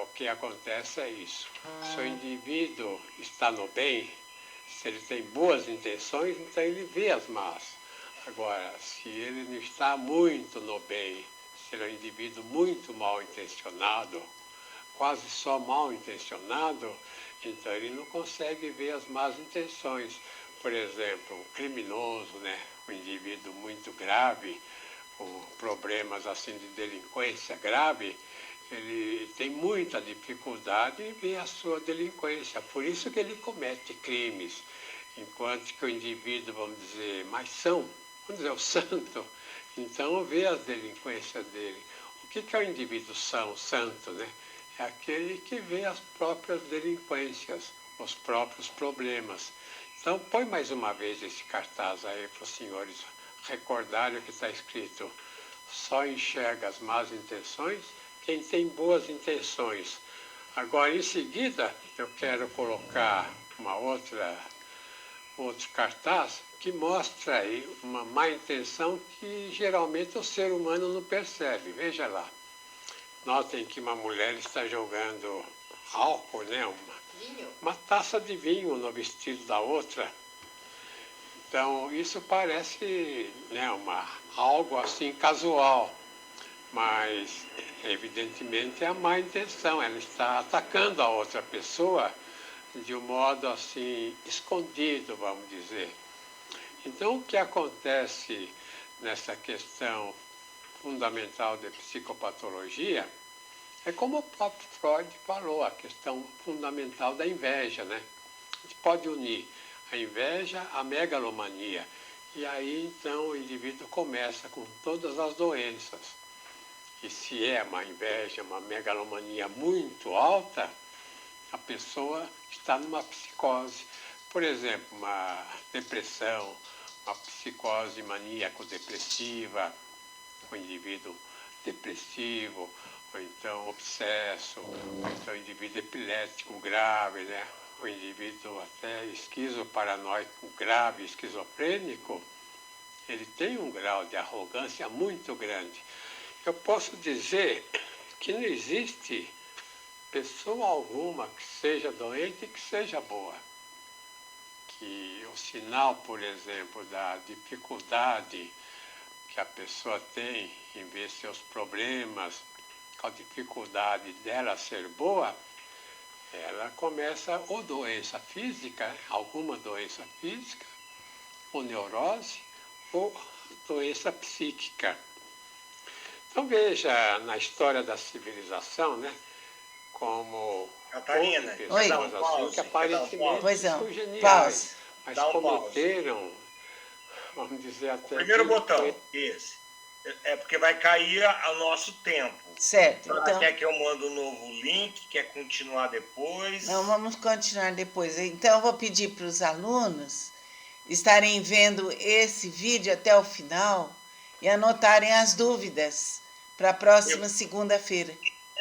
o que acontece é isso. Se o indivíduo está no bem, se ele tem boas intenções, então ele vê as más. Agora, se ele não está muito no bem, se ele é um indivíduo muito mal intencionado, quase só mal intencionado, então ele não consegue ver as más intenções. Por exemplo, um criminoso, né? Um indivíduo muito grave, com problemas assim de delinquência grave, ele tem muita dificuldade em ver a sua delinquência, por isso que ele comete crimes. Enquanto que o indivíduo, vamos dizer, mais são, vamos dizer, o santo, então vê as delinquências dele. O que é o indivíduo são, santo, né? É aquele que vê as próprias delinquências, os próprios problemas. Então, põe mais uma vez esse cartaz aí para os senhores recordarem o que está escrito. Só enxerga as más intenções quem tem boas intenções. Agora, em seguida, eu quero colocar outro cartaz que mostra aí uma má intenção que geralmente o ser humano não percebe. Veja lá. Notem que uma mulher está jogando álcool, né? Uma taça de vinho no vestido da outra. Então, isso parece, né, algo assim casual, mas evidentemente é a má intenção. Ela está atacando a outra pessoa de um modo assim escondido, vamos dizer. Então, o que acontece nessa questão fundamental de psicopatologia é como o próprio Freud falou, a questão fundamental da inveja, né? A gente pode unir a inveja à megalomania. E aí, então, o indivíduo começa com todas as doenças. E se é uma inveja, uma megalomania muito alta, a pessoa está numa psicose. Por exemplo, uma depressão, uma psicose maníaco-depressiva, o indivíduo depressivo, ou então obsesso, ou então indivíduo epilético grave, né? O indivíduo até esquizoparanoico grave, esquizofrênico, ele tem um grau de arrogância muito grande. Eu posso dizer que não existe pessoa alguma que seja doente e que seja boa. Que o sinal, por exemplo, da dificuldade que a pessoa tem em ver seus problemas, com a dificuldade dela ser boa, ela começa ou doença física, alguma doença física, ou neurose, ou doença psíquica. Então veja na história da civilização, né, como Catarina, pessoas Oi. assim que aparentemente Pois não. são geniais, Pausa. mas Dá um cometeram, vamos dizer até... Primeiro botão, esse. É porque vai cair o nosso tempo. Certo. Ela Então, quer que eu mande um novo link, quer continuar depois. não, vamos continuar depois. Então, eu vou pedir para os alunos estarem vendo esse vídeo até o final e anotarem as dúvidas para a próxima segunda-feira.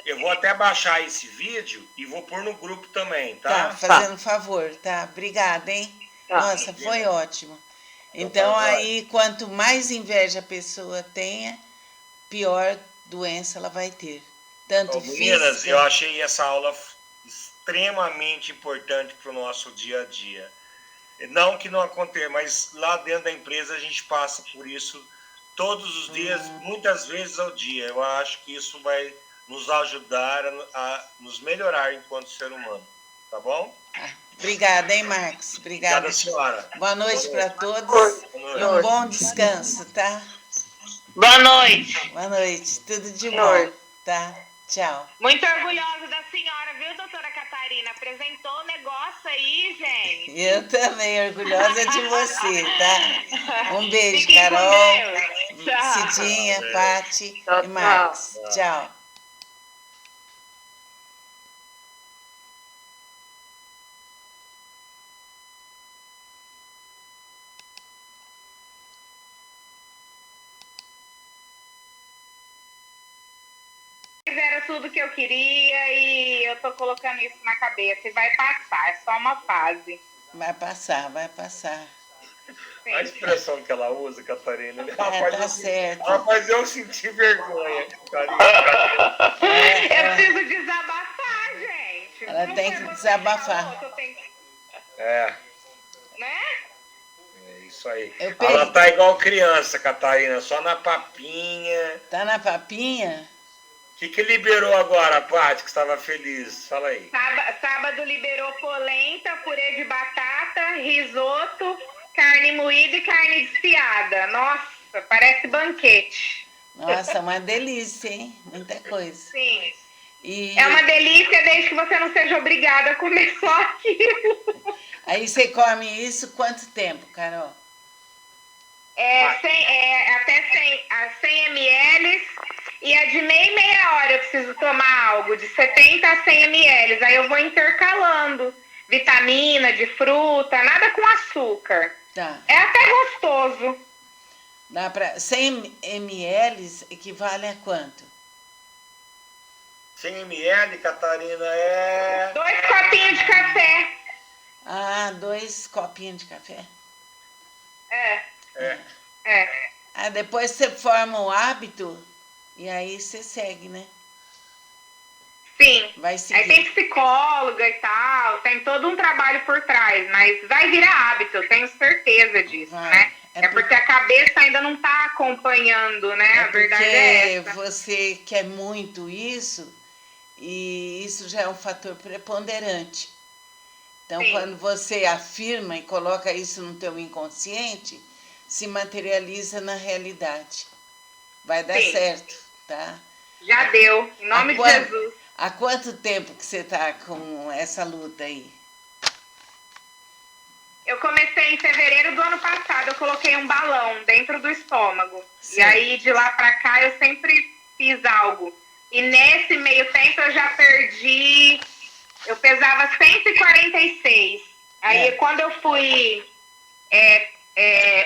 Eu vou até baixar esse vídeo e vou pôr no grupo também, Tá, tá? fazendo favor, tá? Obrigada, hein? Tá. Nossa, foi ótimo. Então, aí, quanto mais inveja a pessoa tenha, pior doença ela vai ter. Tanto Meninas, física... eu achei essa aula extremamente importante para o nosso dia a dia. Não que não aconteça, mas lá dentro da empresa a gente passa por isso todos os dias, muitas vezes ao dia. Eu acho que isso vai nos ajudar a nos melhorar enquanto ser humano. Tá bom? Obrigada, hein, Marcos? Obrigada. Obrigada, senhora. Boa noite para todos e um bom descanso, tá? Boa noite. Boa noite. Tudo de Boa bom, noite. tá? Tchau. Muito orgulhosa da senhora, viu, doutora Catarina? Apresentou o negócio aí, gente. Eu também, orgulhosa de você, tá? Um beijo, Fiquem com Carol, Deus. Tchau. Cidinha, Pati Tchau, e Marcos. Tchau. Era tudo que eu queria e eu tô colocando isso na cabeça. E vai passar, é só uma fase. Vai passar, vai passar. Sim. A expressão que ela usa, Catarina, né? Tá certo. Ela faz eu sentir vergonha, Catarina. Eu preciso desabafar, gente. Ela Não tem foi que você desabafar. falou que eu tenho que- É, Né? é isso aí. Eu Ela pe- tá igual criança, Catarina, só na papinha. Tá na papinha? O que liberou agora, Paty, que estava feliz? Fala aí. Sábado liberou polenta, purê de batata, risoto, carne moída e carne desfiada. Nossa, parece banquete. Nossa, uma delícia, hein? Muita coisa. Sim. E É uma delícia desde que você não seja obrigada a comer só aquilo. aí você come isso quanto tempo, Carol? Até 100 ml e a de meia hora eu preciso tomar algo, de 70 a 100 ml. Aí eu vou intercalando vitamina, de fruta, nada com açúcar. Tá. É até gostoso. Dá pra 100 ml equivale a quanto? 100 ml, Catarina, é... 2 copinhos de café. Ah, 2 copinhos de café. É. Ah, depois você forma o hábito e aí você segue, né? Sim. Vai Aí seguir. tem psicóloga e tal, tem todo um trabalho por trás, mas vai virar hábito, eu tenho certeza disso, Vai. né? É É porque a cabeça ainda não tá acompanhando, né? A verdade é essa. Você quer muito isso e isso já é um fator preponderante. Então, Sim. quando você afirma e coloca isso no teu inconsciente, se materializa na realidade. Vai dar Sim. certo, tá? Já deu, em nome de Jesus. Há quanto tempo que você está com essa luta aí? Eu comecei em fevereiro do ano passado, eu coloquei um balão dentro do estômago. Sim. E aí, de lá pra cá, eu sempre fiz algo. E nesse meio tempo, eu já perdi... Eu pesava 146. Aí, quando eu fui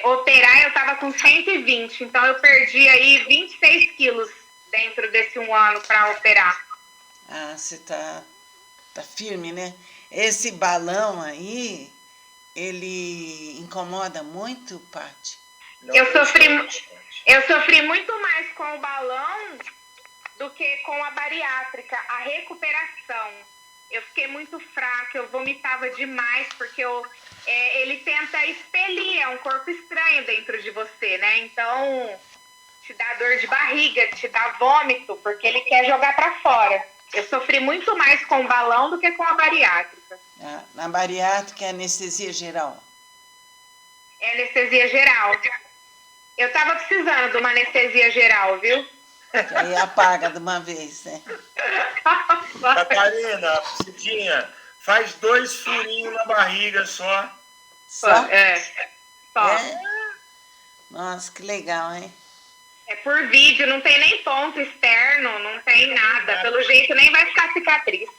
operar, eu tava com 120. Então, eu perdi aí 26 quilos dentro desse um ano para operar. Ah, você tá firme, né? Esse balão aí, ele incomoda muito, Paty? Eu sofri muito mais com o balão do que com a bariátrica, a recuperação. Eu fiquei muito fraca, eu vomitava demais, porque ele tenta expelir, é um corpo estranho dentro de você, né? Então, te dá dor de barriga, te dá vômito, porque ele quer jogar para fora. Eu sofri muito mais com o balão do que com a bariátrica. Na bariátrica é anestesia geral? É anestesia geral. Eu tava precisando de uma anestesia geral, viu? Que aí apaga de uma vez, né? Catarina, Cidinha, faz 2 furinhos na barriga só. Só? Só. É? Nossa, que legal, hein? É por vídeo, não tem nem ponto externo, não tem nada. Pelo jeito nem vai ficar cicatriz.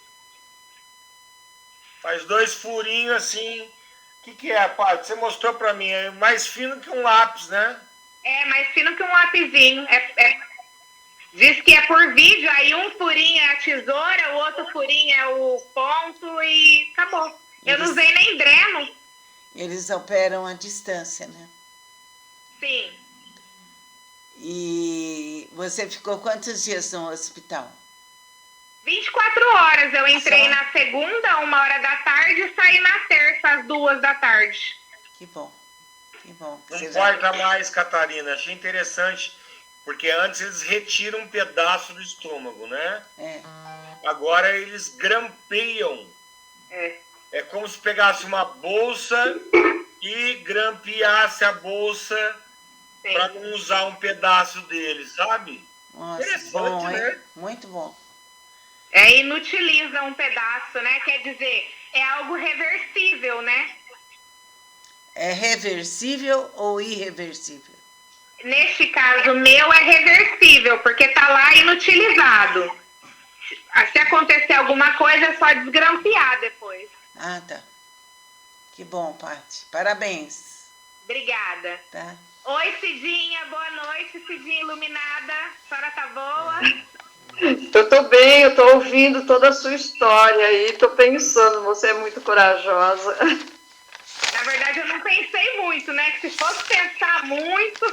Faz 2 furinhos assim. O que é, Paty? Você mostrou pra mim, é mais fino que um lápis, né? É, mais fino que um lapisinho. Diz que é por vídeo, aí um furinho é a tesoura, o outro furinho é o ponto e acabou. Eu não usei nem dreno. Eles operam à distância, né? Sim. E você ficou quantos dias no hospital? 24 horas. Eu entrei Só? na segunda, 1h e saí na terça, às 2h. Que bom. Que bom. Não Você importa mais, Catarina. Achei interessante, porque antes eles retiram um pedaço do estômago, né? Agora eles grampeiam. É como se pegasse uma bolsa e grampeasse a bolsa para não usar um pedaço dele, sabe? Nossa, interessante, bom, né? hein? Muito bom. Inutiliza um pedaço, né? Quer dizer, é algo reversível, né? É reversível ou irreversível? Neste caso, meu é reversível, porque tá lá inutilizado. Se acontecer alguma coisa, é só desgrampear depois. Ah, tá. Que bom, Paty. Parabéns. Obrigada. Tá? Oi, Cidinha. Boa noite, Cidinha iluminada. A senhora tá boa? Eu tô bem, eu tô ouvindo toda a sua história aí, tô pensando, você é muito corajosa. Na verdade, eu não pensei muito, né? Que se fosse pensar muito...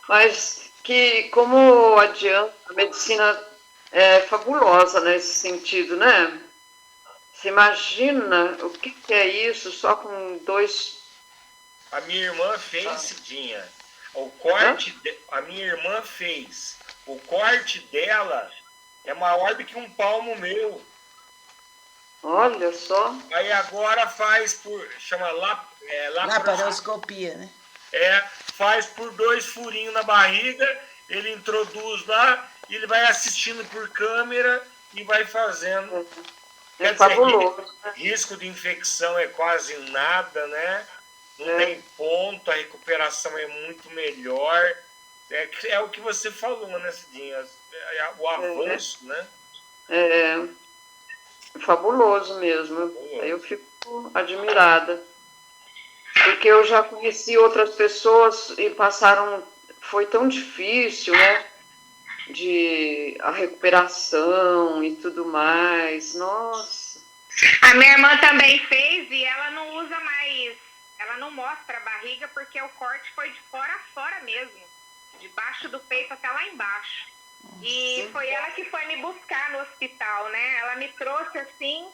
Mas que, como adianta, a medicina é fabulosa nesse sentido, né? Você imagina o que é isso só com 2... A minha irmã fez, Cidinha. O corte, a minha irmã fez. O corte dela é maior do que um palmo meu. Olha só. Aí agora faz chama Laparoscopia, né? Faz por 2 furinhos na barriga, ele introduz lá, e ele vai assistindo por câmera e vai fazendo. Quer fabuloso, dizer, risco de infecção é quase nada, né? Não tem ponto, a recuperação é muito melhor. É o que você falou, né, Cidinha? O avanço, né? É fabuloso mesmo. Eu fico admirada. Porque eu já conheci outras pessoas e foi tão difícil, né? A recuperação e tudo mais. Nossa. A minha irmã também fez e ela não usa mais, ela não mostra a barriga porque o corte foi de fora a fora mesmo, debaixo do peito até lá embaixo. E foi ela que foi me buscar no hospital, né? Ela me trouxe assim,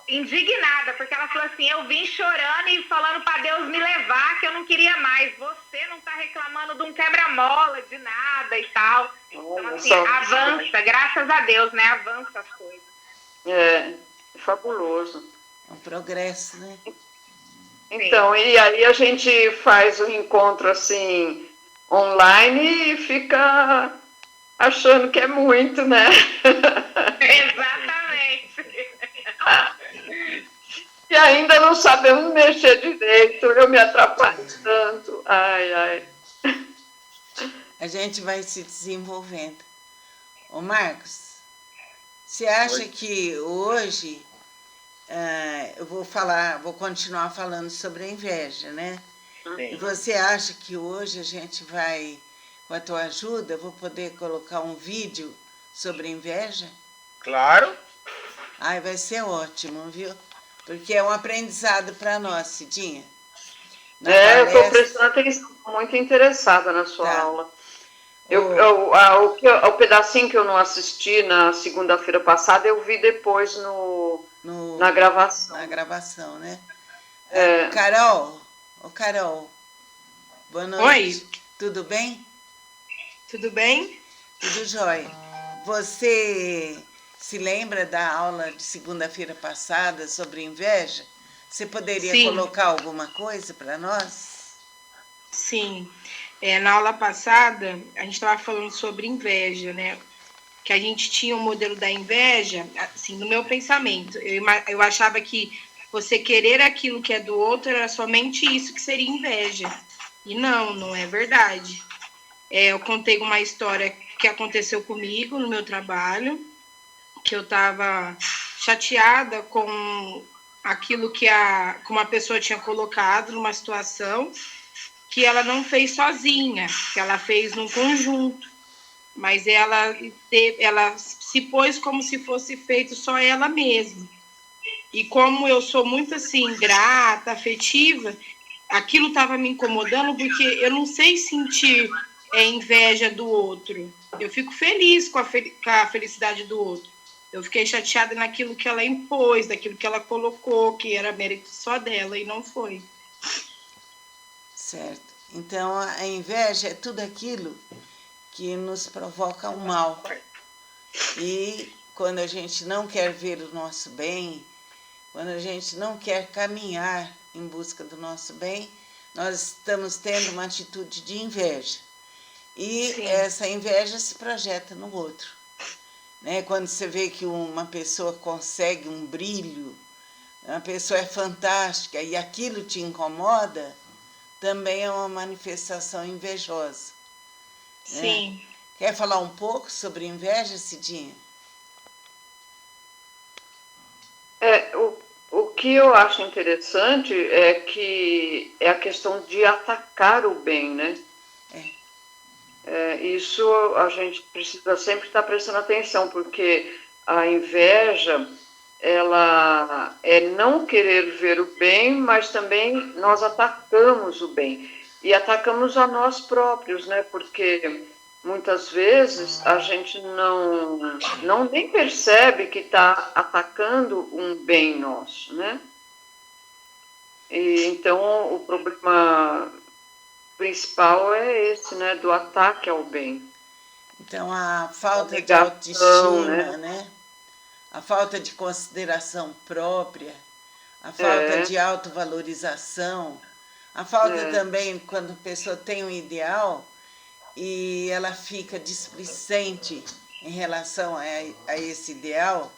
indignada, porque ela falou assim, eu vim chorando e falando para Deus me levar, que eu não queria mais. Você não tá reclamando de um quebra-mola, de nada e tal. Então, assim, avança, graças a Deus, né? Avança as coisas. É fabuloso. É um progresso, né? Então, e aí a gente faz o encontro assim, online e fica achando que é muito, né? Exatamente. E ainda não sabemos mexer direito, eu me atrapalho tanto. Ai, ai. A gente vai se desenvolvendo. Ô Marcos, você acha que hoje, eu vou continuar falando sobre a inveja, né? Sim. E você acha que hoje a gente vai, com a tua ajuda, eu vou poder colocar um vídeo sobre a inveja? Claro. Ai, vai ser ótimo, viu? Porque é um aprendizado para nós, Cidinha. Eu estou prestando atenção, muito interessada na sua aula. O pedacinho que eu não assisti na segunda-feira passada, eu vi depois na gravação. Na gravação, né? É. Carol, boa noite. Oi. Tudo bem? Tudo bem? Tudo jóia. Você se lembra da aula de segunda-feira passada sobre inveja? Você poderia colocar alguma coisa para nós? Sim. Na aula passada, a gente estava falando sobre inveja, né? Que a gente tinha um modelo da inveja, assim, no meu pensamento. Eu achava que você querer aquilo que é do outro era somente isso que seria inveja. E não é verdade. Eu contei uma história que aconteceu comigo no meu trabalho, que eu estava chateada com aquilo que uma pessoa tinha colocado numa situação que ela não fez sozinha, que ela fez num conjunto, mas ela se pôs como se fosse feito só ela mesma. E como eu sou muito assim, grata, afetiva, aquilo estava me incomodando porque eu não sei sentir inveja do outro. Eu fico feliz com a felicidade do outro. Eu fiquei chateada naquilo que ela impôs, daquilo que ela colocou, que era mérito só dela e não foi. Certo. Então, a inveja é tudo aquilo que nos provoca o mal. E quando a gente não quer ver o nosso bem, quando a gente não quer caminhar em busca do nosso bem, nós estamos tendo uma atitude de inveja. E essa inveja se projeta no outro. Né? Quando você vê que uma pessoa consegue um brilho, uma pessoa é fantástica e aquilo te incomoda, também é uma manifestação invejosa. Sim. Né? Quer falar um pouco sobre inveja, Cidinha? O que eu acho interessante é que é a questão de atacar o bem, né? Isso a gente precisa sempre estar prestando atenção, porque a inveja, ela é não querer ver o bem, mas também nós atacamos o bem. E atacamos a nós próprios, né? Porque muitas vezes a gente não nem percebe que está atacando um bem nosso, né? E então o problema principal é esse, né? Do ataque ao bem. Então a falta de autoestima, né? A falta de consideração própria, a falta de autovalorização, a falta também quando a pessoa tem um ideal e ela fica displicente em relação a esse ideal,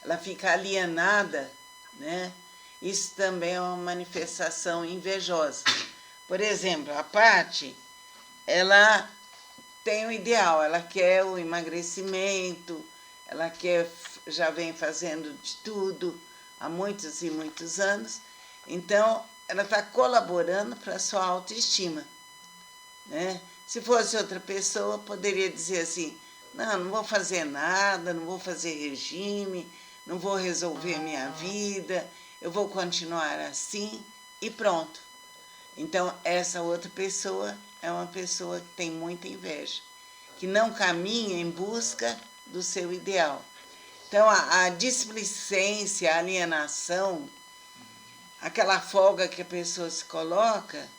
ela fica alienada, né? Isso também é uma manifestação invejosa. Por exemplo, a Paty, ela tem um ideal, ela quer o emagrecimento, ela já vem fazendo de tudo há muitos e muitos anos, então ela está colaborando para a sua autoestima, né? Se fosse outra pessoa, poderia dizer assim, não vou fazer nada, não vou fazer regime, não vou resolver minha vida, eu vou continuar assim e pronto. Então, essa outra pessoa é uma pessoa que tem muita inveja, que não caminha em busca do seu ideal. Então, a displicência, a alienação, aquela folga que a pessoa se coloca,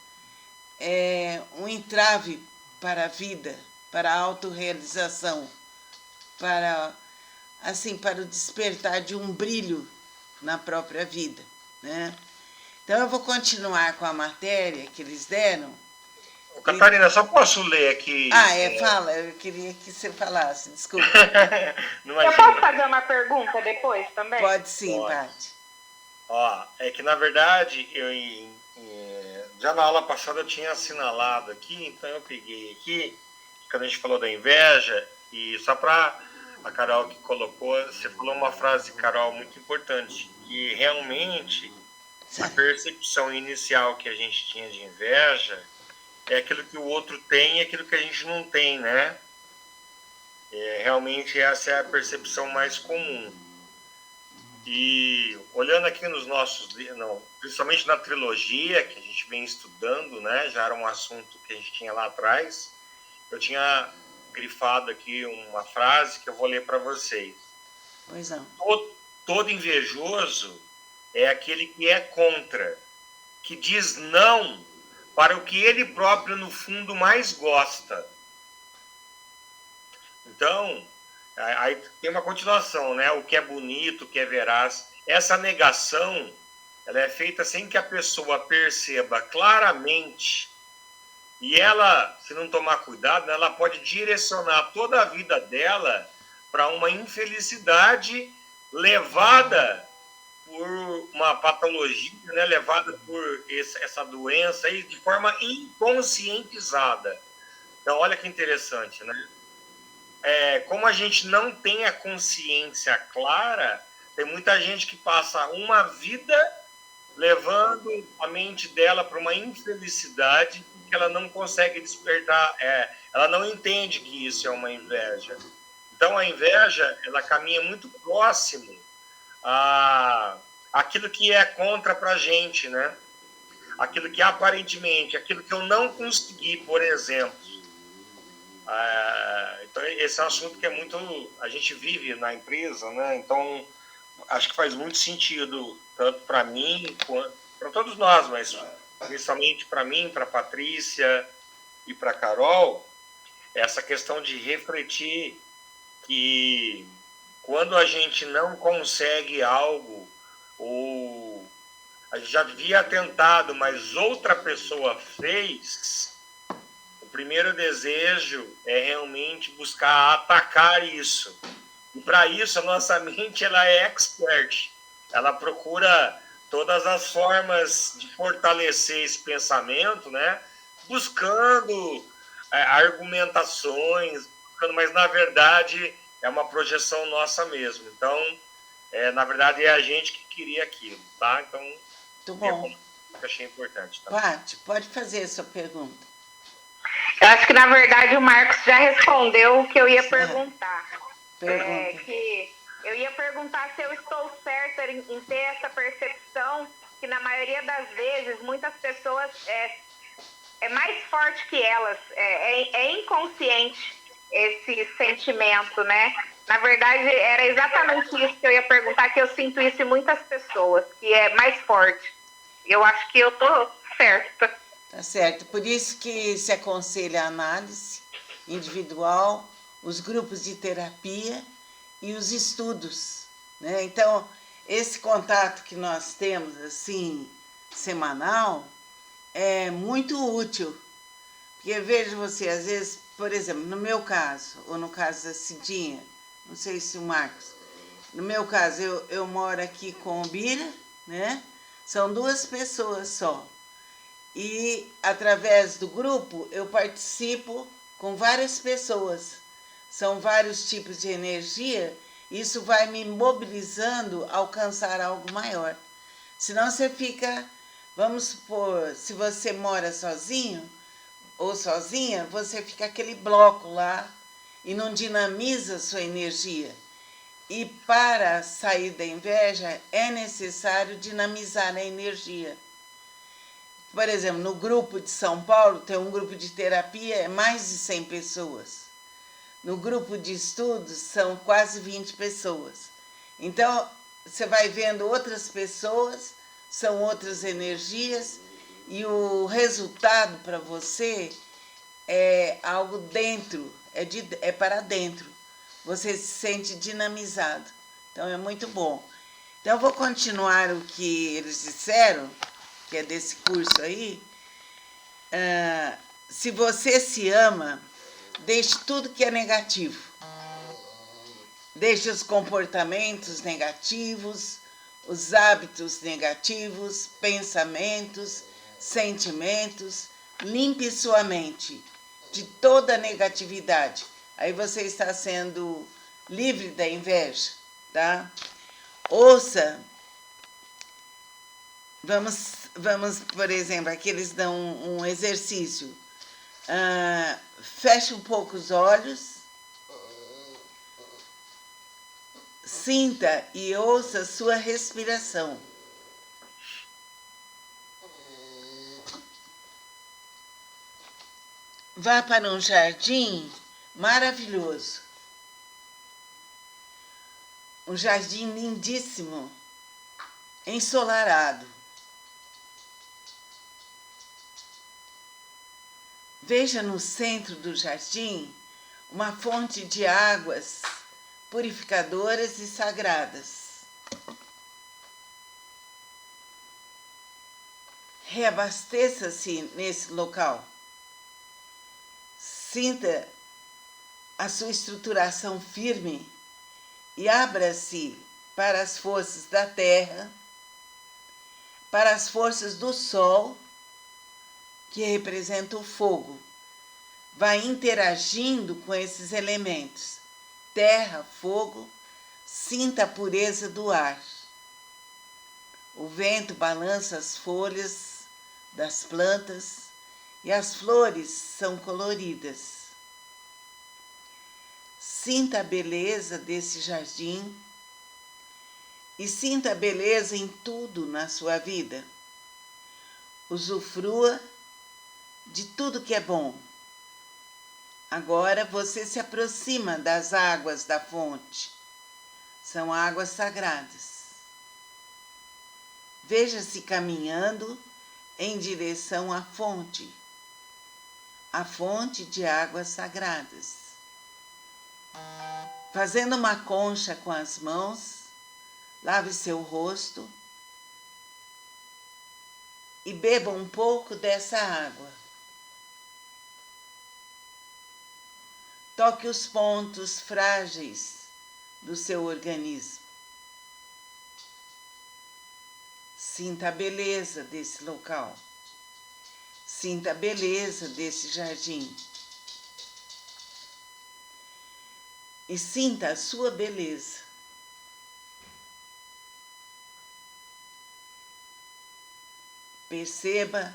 é um entrave para a vida, para a autorrealização, para o despertar de um brilho na própria vida, né? Então, eu vou continuar com a matéria que eles deram. Catarina, só posso ler aqui? Fala, eu queria que você falasse, desculpa. Eu posso fazer uma pergunta depois também? Pode sim, Paty. É que, na verdade, já na aula passada eu tinha assinalado aqui, então eu peguei aqui, quando a gente falou da inveja, e só para a Carol que colocou, você falou uma frase, Carol, muito importante, que realmente a percepção inicial que a gente tinha de inveja é aquilo que o outro tem e aquilo que a gente não tem, né? Realmente essa é a percepção mais comum. E olhando aqui nos nossos, principalmente na trilogia que a gente vem estudando, né? Já era um assunto que a gente tinha lá atrás. Eu tinha grifado aqui uma frase que eu vou ler para vocês. Pois não. Todo invejoso é aquele que é contra, que diz não para o que ele próprio, no fundo, mais gosta. Então, aí tem uma continuação, né? O que é bonito, o que é veraz. Essa negação, ela é feita sem que a pessoa perceba claramente. E ela, se não tomar cuidado, ela pode direcionar toda a vida dela para uma infelicidade levada por uma patologia, né? Levada por essa doença aí de forma inconscientizada. Então, olha que interessante, né? Como a gente não tem a consciência clara, tem muita gente que passa uma vida levando a mente dela para uma infelicidade que ela não consegue despertar, ela não entende que isso é uma inveja. Então, a inveja, ela caminha muito próximo àquilo que é contra para a gente, né? Aquilo que aparentemente, aquilo que eu não consegui, por exemplo. Então, esse é um assunto que é muito... A gente vive na empresa, né? Então, acho que faz muito sentido, tanto para mim, quanto para todos nós, mas principalmente para mim, para a Patrícia e para a Carol, essa questão de refletir que quando a gente não consegue algo, ou a gente já havia tentado, mas outra pessoa fez, o primeiro desejo é realmente buscar atacar isso. E para isso, a nossa mente ela é expert. Ela procura todas as formas de fortalecer esse pensamento, né? Buscando argumentações, mas na verdade é uma projeção nossa mesmo. Então, na verdade, é a gente que queria aquilo, tá? Então, muito bom. Eu achei importante. Tá? Paty, pode fazer a sua pergunta. Eu acho que, na verdade, o Marcos já respondeu o que eu ia perguntar. Que eu ia perguntar se eu estou certa em ter essa percepção que, na maioria das vezes, muitas pessoas é mais forte que elas, é inconsciente esse sentimento, né? Na verdade, era exatamente isso que eu ia perguntar, que eu sinto isso em muitas pessoas, que é mais forte. Eu acho que eu tô certa. Tá certo. Por isso que se aconselha a análise individual, os grupos de terapia e os estudos, né? Então, esse contato que nós temos, assim, semanal, é muito útil. Porque, veja você, às vezes, por exemplo, no meu caso, ou no caso da Cidinha, não sei se o Marcos, no meu caso, eu moro aqui com o Bira, né? São 2 pessoas só. E, através do grupo, eu participo com várias pessoas. São vários tipos de energia. Isso vai me mobilizando a alcançar algo maior. Senão você fica, vamos supor, se você mora sozinho ou sozinha, você fica aquele bloco lá e não dinamiza a sua energia. E para sair da inveja, é necessário dinamizar a energia. Por exemplo, no grupo de São Paulo, tem um grupo de terapia, é mais de 100 pessoas. No grupo de estudos, são quase 20 pessoas. Então, você vai vendo outras pessoas, são outras energias, e o resultado para você é algo dentro, é para dentro. Você se sente dinamizado. Então, é muito bom. Então, eu vou continuar o que eles disseram, que é desse curso aí. Se você se ama, deixe tudo que é negativo. Deixe os comportamentos negativos, os hábitos negativos, pensamentos, sentimentos. Limpe sua mente de toda negatividade. Aí você está sendo livre da inveja, tá? Ouça. Vamos, por exemplo, aqui eles dão um exercício. Feche um pouco os olhos. Sinta e ouça sua respiração. Vá para um jardim, maravilhoso. Um jardim lindíssimo, ensolarado. Veja no centro do jardim uma fonte de águas purificadoras e sagradas. Reabasteça-se nesse local. Sinta a sua estruturação firme e abra-se para as forças da terra, para as forças do sol, que representa o fogo. Vai interagindo com esses elementos, terra, fogo, sinta a pureza do ar. O vento balança as folhas das plantas e as flores são coloridas. Sinta a beleza desse jardim e sinta a beleza em tudo na sua vida. Usufrua de tudo que é bom. Agora você se aproxima das águas da fonte. São águas sagradas. Veja-se caminhando em direção à fonte, a fonte de águas sagradas. Fazendo uma concha com as mãos, lave seu rosto e beba um pouco dessa água. Toque os pontos frágeis do seu organismo. Sinta a beleza desse local. Sinta a beleza desse jardim. E sinta a sua beleza. Perceba,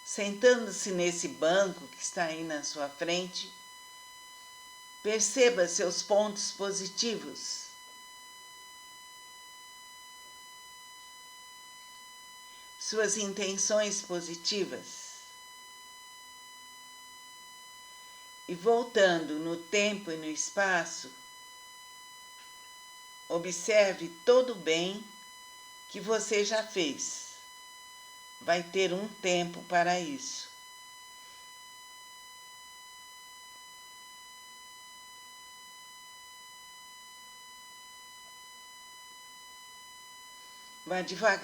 sentando-se nesse banco que está aí na sua frente, perceba seus pontos positivos. Suas intenções positivas. E voltando no tempo e no espaço, observe todo o bem que você já fez. Vai ter um tempo para isso. Vá devagar.